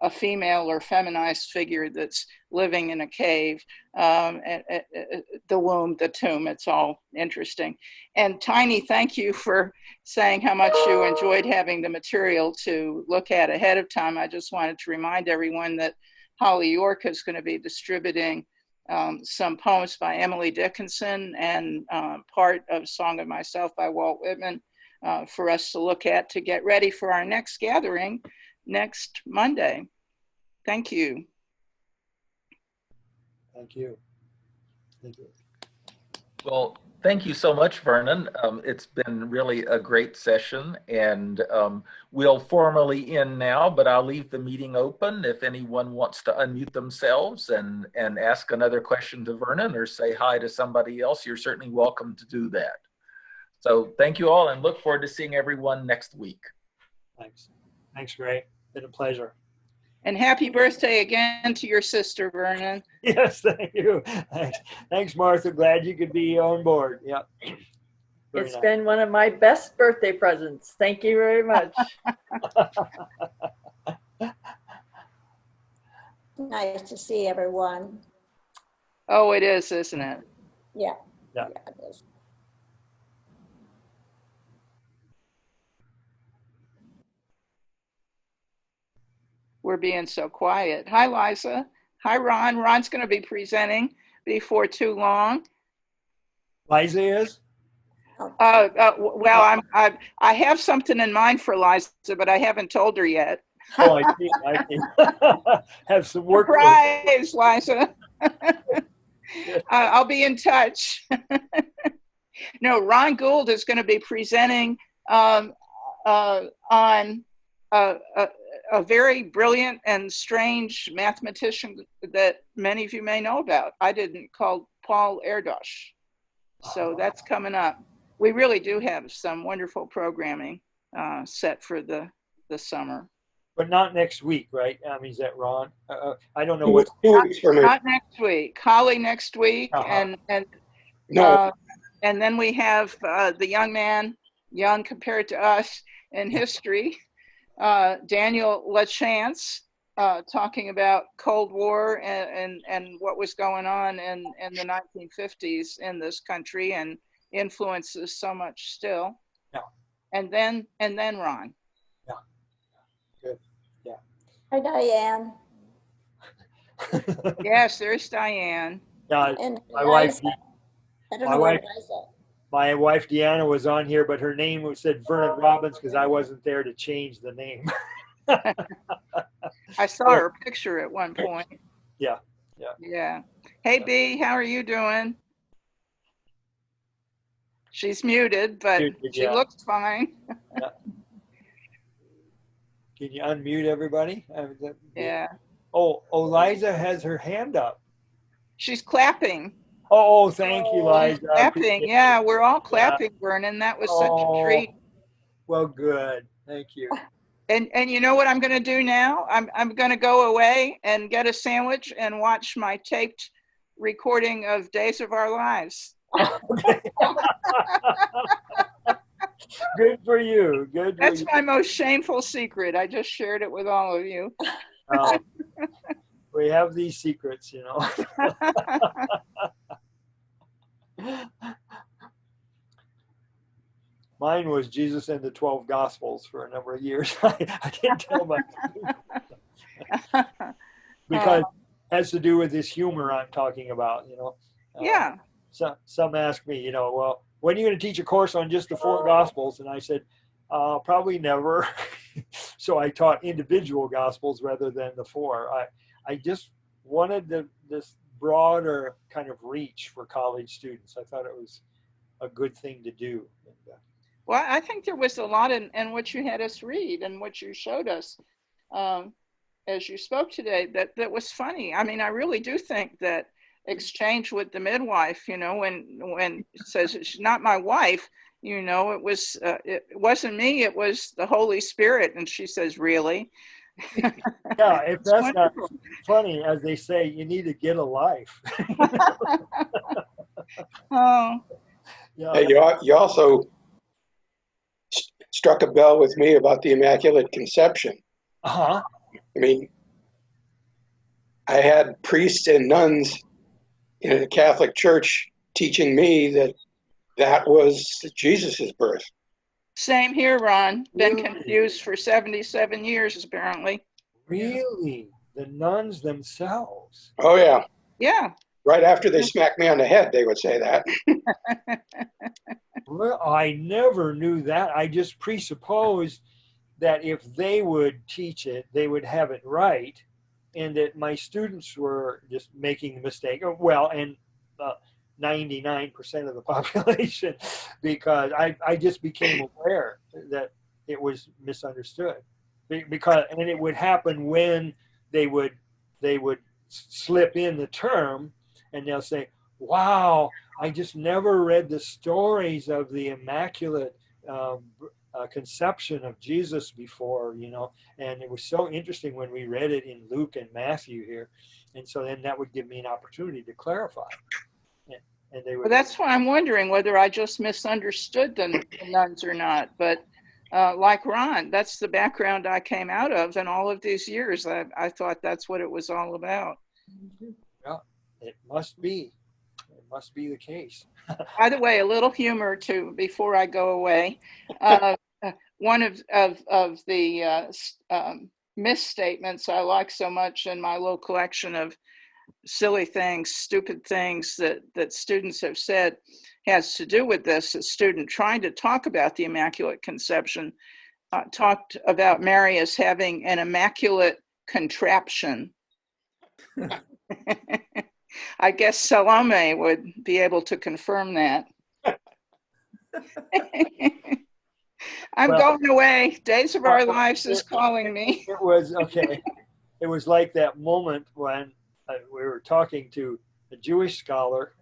Speaker 2: a female or feminized figure that's living in a cave, the womb, the tomb. It's all interesting. And Tiny, thank you for saying how much you enjoyed having the material to look at ahead of time. I just wanted to remind everyone that Holly York is going to be distributing some poems by Emily Dickinson and part of Song of Myself by Walt Whitman for us to look at to get ready for our next gathering next Monday. Thank you.
Speaker 1: Thank you. Thank you.
Speaker 6: Well, thank you so much, Vernon. It's been really a great session, and we'll formally end now, but I'll leave the meeting open. If anyone wants to unmute themselves and ask another question to Vernon or say hi to somebody else, you're certainly welcome to do that. So thank you all, and look forward to seeing everyone next week.
Speaker 1: Thanks. Thanks, Ray. Been a pleasure.
Speaker 2: And happy birthday again to your sister, Vernon.
Speaker 1: Yes, thank you. Thanks, Martha. Glad you could be on board. Yeah.
Speaker 10: It's been one of my best birthday presents. Thank you very much.
Speaker 11: Nice to see everyone.
Speaker 2: Oh, it is, isn't it?
Speaker 11: Yeah.
Speaker 1: Yeah.
Speaker 11: Yeah, it is.
Speaker 2: We're being so quiet. Hi, Liza. Hi, Ron. Ron's going to be presenting before too long.
Speaker 1: Liza is?
Speaker 2: Well, I have something in mind for Liza, but I haven't told her yet.
Speaker 1: Oh, I see. Have some work.
Speaker 2: Surprise, Liza. I'll be in touch. No, Ron Gould is going to be presenting on a very brilliant and strange mathematician that many of you may know about. I didn't, called Paul Erdos. So that's coming up. We really do have some wonderful programming set for the summer.
Speaker 1: But not next week, right? I mean, is that Ron? I don't know what.
Speaker 12: 2 weeks for me.
Speaker 2: Not next week. Holly next week, and then we have the young man, young compared to us in history, Daniel LaChance, talking about Cold War and what was going on in the 1950s in this country and influences so much still.
Speaker 1: Yeah.
Speaker 11: And
Speaker 2: then Ron.
Speaker 1: Yeah. Good. Yeah.
Speaker 11: Hi, Diane.
Speaker 2: Yes, there's Diane.
Speaker 1: Yeah,
Speaker 11: And
Speaker 1: my wife.
Speaker 11: I don't know what I said.
Speaker 1: My wife Deanna was on here, but her name said Vernon Robbins because I wasn't there to change the name.
Speaker 2: I saw her picture at one point.
Speaker 1: Yeah.
Speaker 2: Yeah. Hey, B, how are you doing? She's muted, but she looks fine.
Speaker 1: Yeah. Can you unmute everybody?
Speaker 2: Yeah.
Speaker 1: Oh, Liza has her hand up.
Speaker 2: She's clapping.
Speaker 1: Oh, thank you, Liza.
Speaker 2: Clapping. Yeah, we're all clapping, Vernon. That was such a treat.
Speaker 1: Well, good. Thank you.
Speaker 2: And you know what I'm going to do now? I'm going to go away and get a sandwich and watch my taped recording of Days of Our Lives.
Speaker 1: Okay. Good for you. Good.
Speaker 2: That's my most shameful secret. I just shared it with all of you.
Speaker 1: We have these secrets, you know. Mine was Jesus and the 12 Gospels for a number of years. I didn't tell my because it has to do with this humor I'm talking about, you know.
Speaker 2: Yeah.
Speaker 1: So, some ask me, you know, well, when are you going to teach a course on just the 4 Gospels? And I said, probably never. So I taught individual Gospels rather than the 4. I just wanted this broader kind of reach for college students. I thought it was a good thing to do.
Speaker 2: Well, I think there was a lot in what you had us read and what you showed us. as you spoke today, that was funny. I mean, I really do think that exchange with the midwife, you know, when it says it's not my wife, you know, it wasn't me, it was the Holy Spirit. And she says, really?
Speaker 1: Yeah, if that's not funny, as they say, you need to get a life.
Speaker 2: Oh.
Speaker 1: Yeah.
Speaker 12: Hey, you also struck a bell with me about the Immaculate Conception.
Speaker 1: Uh-huh.
Speaker 12: I mean, I had priests and nuns in the Catholic Church teaching me that was Jesus's birth.
Speaker 2: Same here, Ron. Been confused for 77 years, apparently.
Speaker 1: Really? The nuns themselves?
Speaker 12: Oh, yeah.
Speaker 2: Yeah.
Speaker 12: Right after they smacked me on the head, they would say that.
Speaker 1: Well, I never knew that. I just presupposed that if they would teach it, they would have it right, and that my students were just making a mistake. Well, and 99% of the population, because I just became aware that it was misunderstood. Because, and it would happen when they would slip in the term, and they'll say, wow, I just never read the stories of the Immaculate Conception of Jesus before, you know, and it was so interesting when we read it in Luke and Matthew here. And so then that would give me an opportunity to clarify. And they would,
Speaker 2: well, that's why I'm wondering whether I just misunderstood the nuns or not. But like Ron, that's the background I came out of, and all of these years I thought that's what it was all about.
Speaker 1: Yeah, it must be. It must be the case.
Speaker 2: By the way, a little humor too before I go away. One of the misstatements I like so much in my little collection of silly things, stupid things that students have said has to do with this. A student trying to talk about the Immaculate Conception talked about Mary as having an immaculate contraption. I guess Salome would be able to confirm that. I'm going away. Days of Our Lives is calling me.
Speaker 1: It was, okay. It was like that moment when we were talking to a Jewish scholar,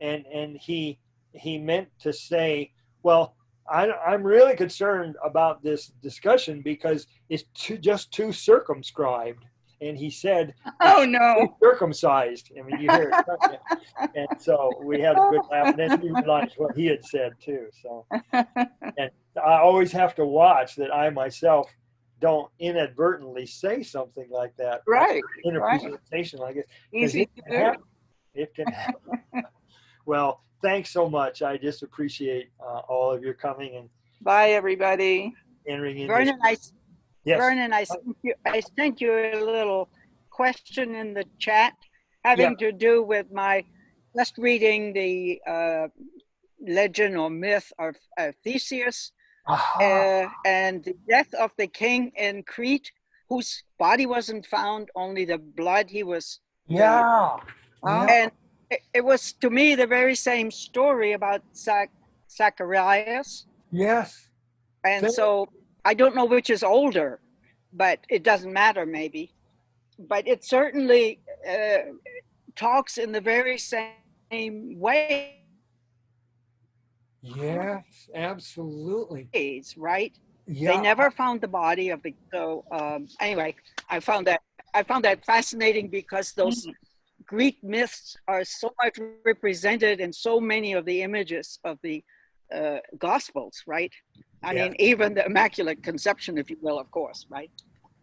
Speaker 1: and he meant to say, well, I'm really concerned about this discussion because it's just too circumscribed. And he said,
Speaker 2: oh no,
Speaker 1: circumcised. I mean, you hear it. And so we had a good laugh. And then he realized what he had said too. So, and I always have to watch that I myself don't inadvertently say something like that.
Speaker 2: Right.
Speaker 1: In a presentation like this.
Speaker 2: Easy to do.
Speaker 1: It can happen. Well, thanks so much. I just appreciate all of your coming and
Speaker 2: bye, everybody.
Speaker 1: Entering in.
Speaker 8: Vernon,
Speaker 1: yes.
Speaker 8: Vernon, I sent you a little question in the chat having to do with my just reading the legend or myth of Theseus and the death of the king in Crete, whose body wasn't found, only the blood. He was and it was to me the very same story about Zacharias.
Speaker 1: Yes.
Speaker 8: And so I don't know which is older, but it doesn't matter maybe. But it certainly talks in the very same way.
Speaker 1: Yes, absolutely.
Speaker 8: Right?
Speaker 1: Yeah.
Speaker 8: They never found the body of the. So anyway, I found that fascinating because those Greek myths are so much represented in so many of the images of the Gospels, right? I mean, even the Immaculate Conception, if you will, of course, right?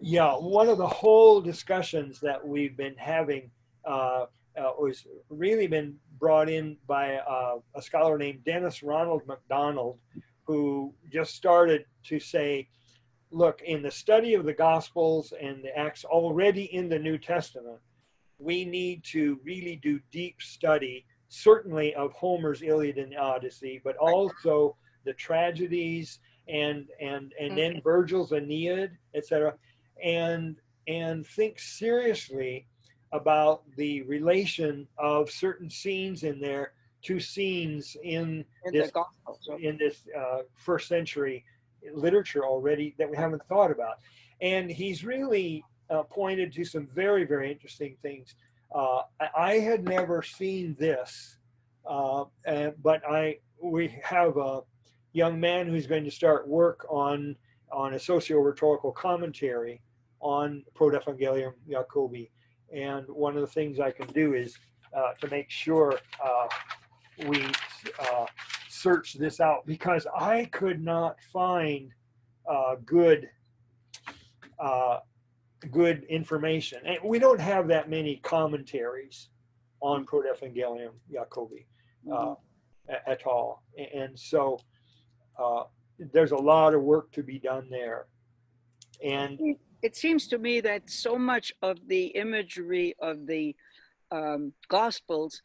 Speaker 1: Yeah, one of the whole discussions that we've been having was really been brought in by a scholar named Dennis Ronald MacDonald, who just started to say, look, in the study of the Gospels and the Acts already in the New Testament, we need to really do deep study, certainly of Homer's Iliad and Odyssey, but also the tragedies and then Virgil's Aeneid, etc., and think seriously about the relation of certain scenes in there to scenes in this first century literature already that we haven't thought about. And he's really pointed to some very, very interesting things. I had never seen this, but we have a young man who's going to start work on a socio-rhetorical commentary on Protevangelium Jacobi. And one of the things I can do is to make sure we search this out, because I could not find good information. And we don't have that many commentaries on Protevangelium Jacobi at all. And so there's a lot of work to be done there. And
Speaker 8: it seems to me that so much of the imagery of the Gospels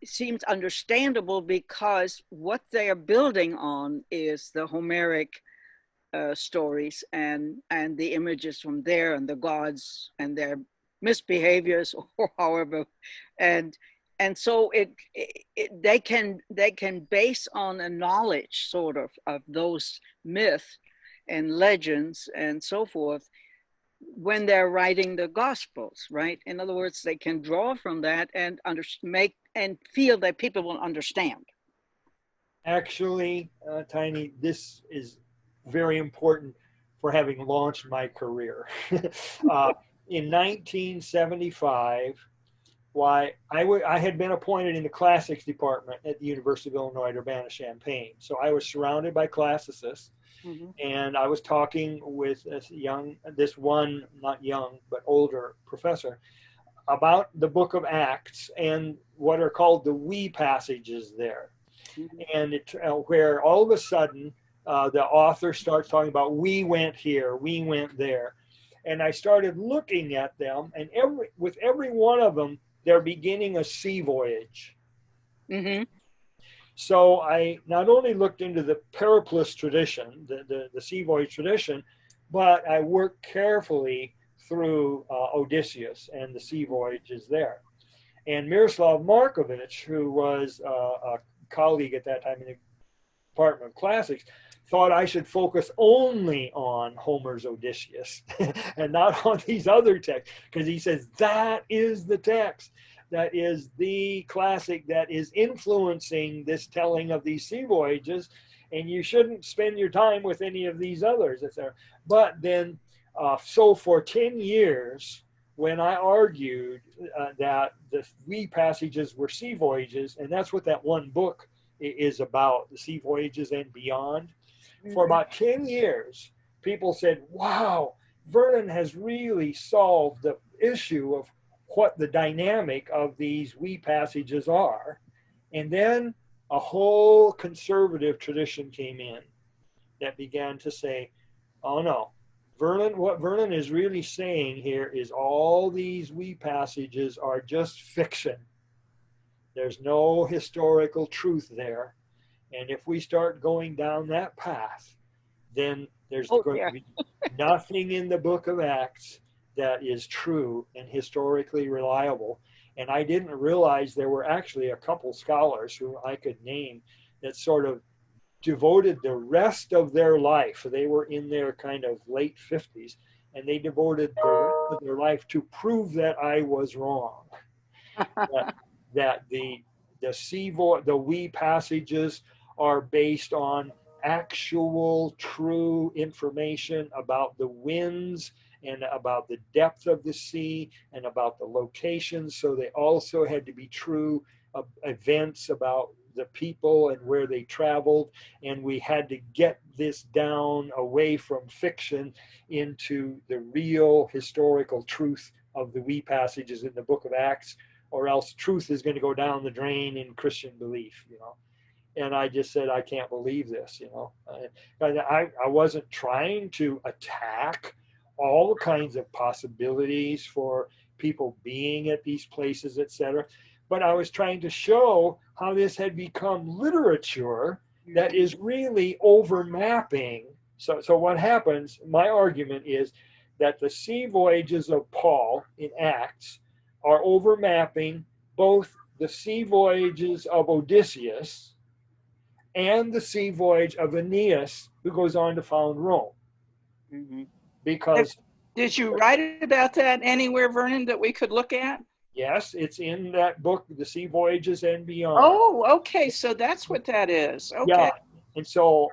Speaker 8: seems understandable, because what they are building on is the Homeric stories and the images from there, and the gods and their misbehaviors, or however, and so they can base on a knowledge sort of those myths and legends and so forth when they're writing the Gospels, right? In other words, they can draw from that and make and feel that people will understand.
Speaker 1: Actually, Tiny, this is very important for having launched my career. In 1975, I had been appointed in the classics department at the University of Illinois at Urbana-Champaign. So I was surrounded by classicists, and I was talking with this one, not young, but older professor about the book of Acts and what are called the we passages there. And where all of a sudden the author starts talking about, we went here, we went there. And I started looking at them, and with every one of them, they're beginning a sea voyage. So I not only looked into the periplus tradition, the sea voyage tradition, but I worked carefully through Odysseus and the sea voyages there. And Miroslav Markovich, who was a colleague at that time in the Department of Classics, thought I should focus only on Homer's Odysseus and not on these other texts, because he says that is the text, that is the classic that is influencing this telling of these sea voyages, and you shouldn't spend your time with any of these others, etc. But then, so for 10 years, when I argued that the we passages were sea voyages, and that's what that one book is about, the sea voyages and beyond, for about 10 years, people said, wow, Vernon has really solved the issue of what the dynamic of these we passages are. And then a whole conservative tradition came in that began to say, oh no, what Vernon is really saying here is all these we passages are just fiction. There's no historical truth there. And if we start going down that path, then there's going to be nothing in the book of Acts that is true and historically reliable. And I didn't realize there were actually a couple scholars who I could name that sort of devoted the rest of their life. They were in their kind of late 50s, and they devoted the rest of their life to prove that I was wrong. that the we passages are based on actual true information about the winds and about the depth of the sea and about the locations. So they also had to be true events about the people and where they traveled. And we had to get this down away from fiction into the real historical truth of the we passages in the book of Acts, or else truth is going to go down the drain in Christian belief, you know. And I just said, I can't believe this, you know. I wasn't trying to attack all kinds of possibilities for people being at these places, etc. But I was trying to show how this had become literature that is really overmapping. So what happens, my argument is that the sea voyages of Paul in Acts are overmapping both the sea voyages of Odysseus and the sea voyage of Aeneas, who goes on to found Rome. because.
Speaker 2: Did you write about that anywhere, Vernon, that we could look at?
Speaker 1: Yes, it's in that book, The Sea Voyages and Beyond.
Speaker 2: Oh, okay. So that's what that is. Okay.
Speaker 1: Yeah, and so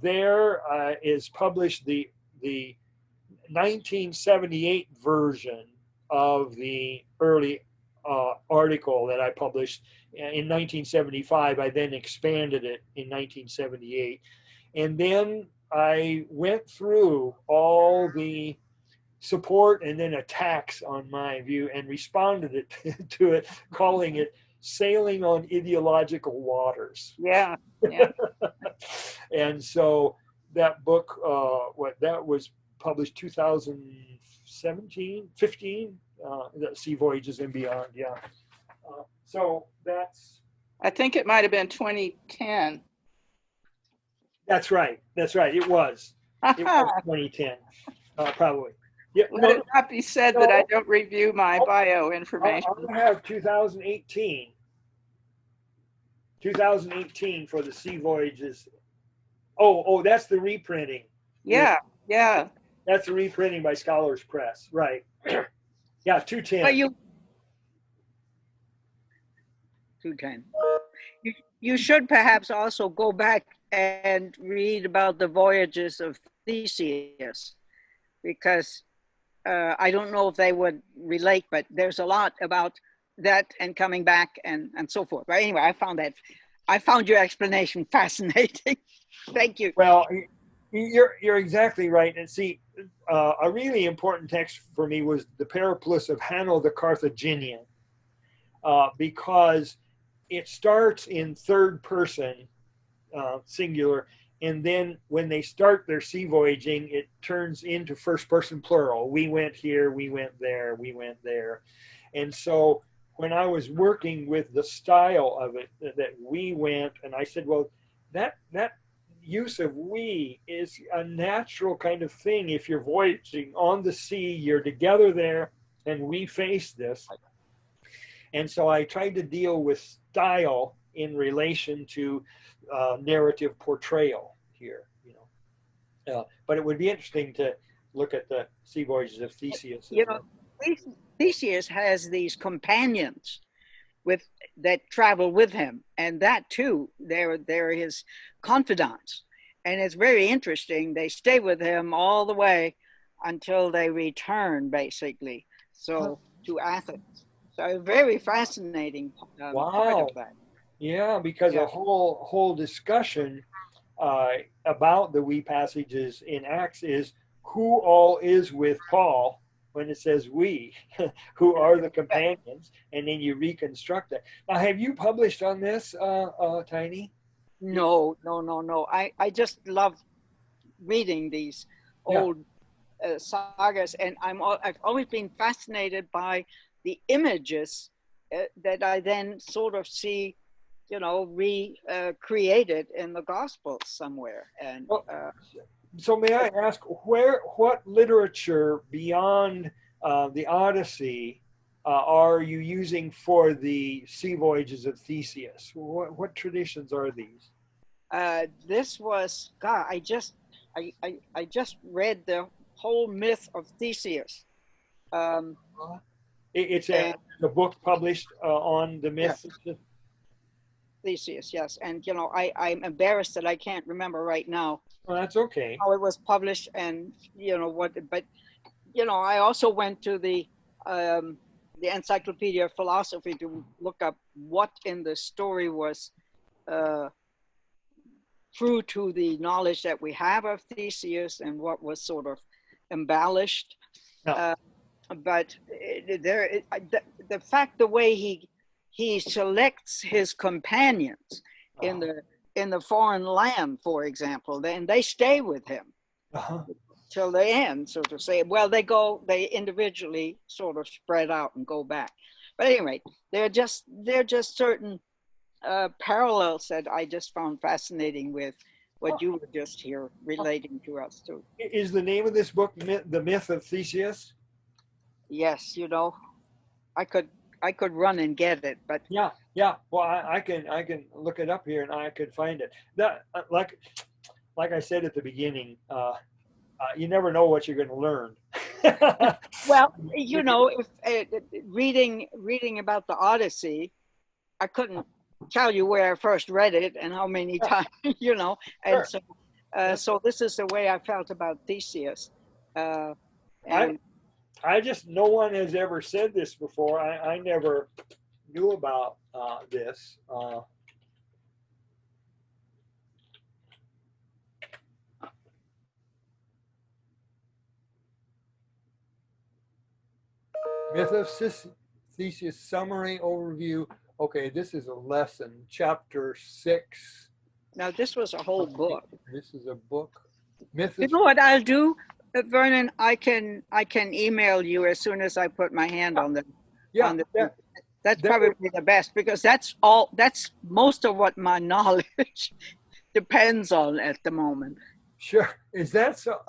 Speaker 1: there is published the 1978 version of the early article that I published in 1975. I then expanded it in 1978. And then I went through all the support and then attacks on my view and responded to it, calling it Sailing on Ideological Waters.
Speaker 2: Yeah, yeah.
Speaker 1: And so that book, that was published 2017, 15, the Sea Voyages and Beyond, yeah. So that's...
Speaker 2: I think it might have been 2010.
Speaker 1: That's right, it was. It was 2010, probably. Yeah,
Speaker 2: Let it not be said that I don't review my bio information.
Speaker 1: I have 2018 for the Sea Voyages. Oh, that's the reprinting.
Speaker 2: Yeah.
Speaker 1: That's the reprinting by Scholars Press, right? Yeah, 210.
Speaker 8: But 210. You should perhaps also go back and read about the voyages of Theseus, because I don't know if they would relate, but there's a lot about that and coming back and so forth. But anyway, I found your explanation fascinating. Thank you.
Speaker 1: Well, you're exactly right. And see, a really important text for me was the Periplus of Hanno the Carthaginian, because it starts in third person, singular, and then when they start their sea voyaging, it turns into first person plural. We went here, we went there, we went there. And so when I was working with the style of it, that we went, and I said, well, that use of we is a natural kind of thing. If you're voyaging on the sea, you're together there, and we face this. And so I tried to deal with style in relation to narrative portrayal here, but it would be interesting to look at the Sea Voyages of Theseus.
Speaker 8: Theseus has these companions that travel with him, and that too, they're his confidants, and it's very interesting. They stay with him all the way until they return, basically, to Athens. So very fascinating part of that.
Speaker 1: Yeah, because a whole discussion about the we passages in Acts is who all is with Paul when it says we, who are the companions, and then you reconstruct it. Now, have you published on this, Tiny?
Speaker 8: No. I just love reading these old sagas, and I've always been fascinated by the images that I then sort of see, recreated in the Gospels somewhere. And
Speaker 1: so may I ask, what literature beyond the Odyssey are you using for the Sea Voyages of Theseus? What traditions are these?
Speaker 8: This was, God, I just read the whole myth of Theseus.
Speaker 1: It's a book published on the myth.
Speaker 8: Yes. Theseus, yes. And, I'm embarrassed that I can't remember right now.
Speaker 1: Well, that's okay.
Speaker 8: How it was published and, but I also went to the Encyclopedia of Philosophy to look up what in the story was true to the knowledge that we have of Theseus and what was sort of embellished.
Speaker 1: No.
Speaker 8: But the fact, the way he selects his companions in the foreign land, for example, then they stay with him till the end, so to say. Well, they individually sort of spread out and go back. But anyway, they're just certain parallels that I just found fascinating with what you were just here relating to us too.
Speaker 1: Is the name of this book The Myth of Theseus?
Speaker 8: Yes, I could run and get it, but
Speaker 1: yeah. Well, I can look it up here and I could find it. That like I said at the beginning, you never know what you're going to learn.
Speaker 8: Well, you know, if reading about the Odyssey, I couldn't tell you where I first read it and how many times, you know, and
Speaker 1: Sure.
Speaker 8: so this is the way I felt about Theseus. And
Speaker 1: I just, no one has ever said this before. I never knew about this. Myth of Theseus summary overview. Okay, this is a lesson, chapter 6.
Speaker 8: now this was a whole book.
Speaker 1: This is a book. Myth
Speaker 8: You
Speaker 1: of,
Speaker 8: know what I'll do, Vernon? I can email you as soon as I put my hand on the.
Speaker 1: yeah,
Speaker 8: on the,
Speaker 1: that,
Speaker 8: that's
Speaker 1: that
Speaker 8: probably the best, because that's most of what my knowledge depends on at the moment.
Speaker 1: sure. Is that so?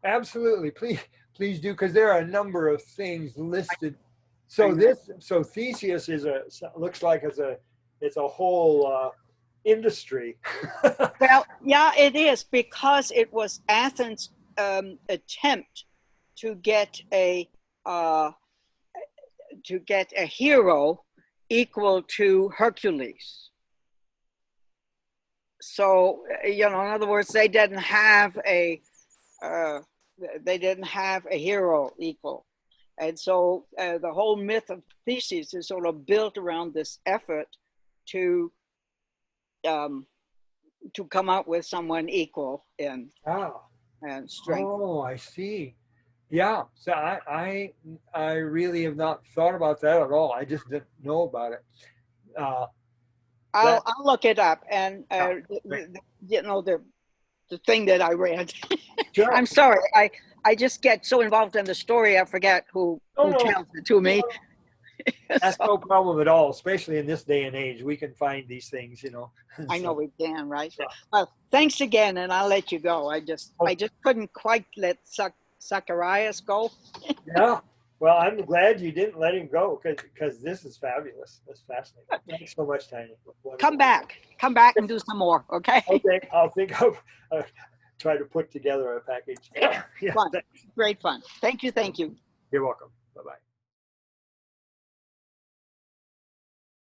Speaker 1: Absolutely. Please do, because there are a number of things listed. So Theseus is looks like it's a whole industry.
Speaker 8: Well, yeah, it is, because it was Athens' attempt to get a hero equal to Hercules. So, you know, in other words, they didn't have a hero equal. And so the whole myth of Theseus is sort of built around this effort to come out with someone equal in and strength.
Speaker 1: Oh, I see. Yeah. So I really have not thought about that at all. I just didn't know about it.
Speaker 8: I'll look it up, and you know, the thing that I read.
Speaker 1: Sure.
Speaker 8: I'm sorry, I just get so involved in the story I forget who tells it to me.
Speaker 1: That's no problem at all, especially in this day and age. We can find these things, you know.
Speaker 8: I know we can, right? Well, thanks again, and I'll let you go. I just couldn't quite let Zacharias go.
Speaker 1: Yeah. Well, I'm glad you didn't let him go, because this is fabulous. That's fascinating. Thanks so much, Tanya.
Speaker 8: Come back and do some more, okay?
Speaker 1: Okay, I'll think of try to put together a package. Yeah,
Speaker 8: Fun. Great fun. Thank you.
Speaker 1: You're welcome. Bye-bye.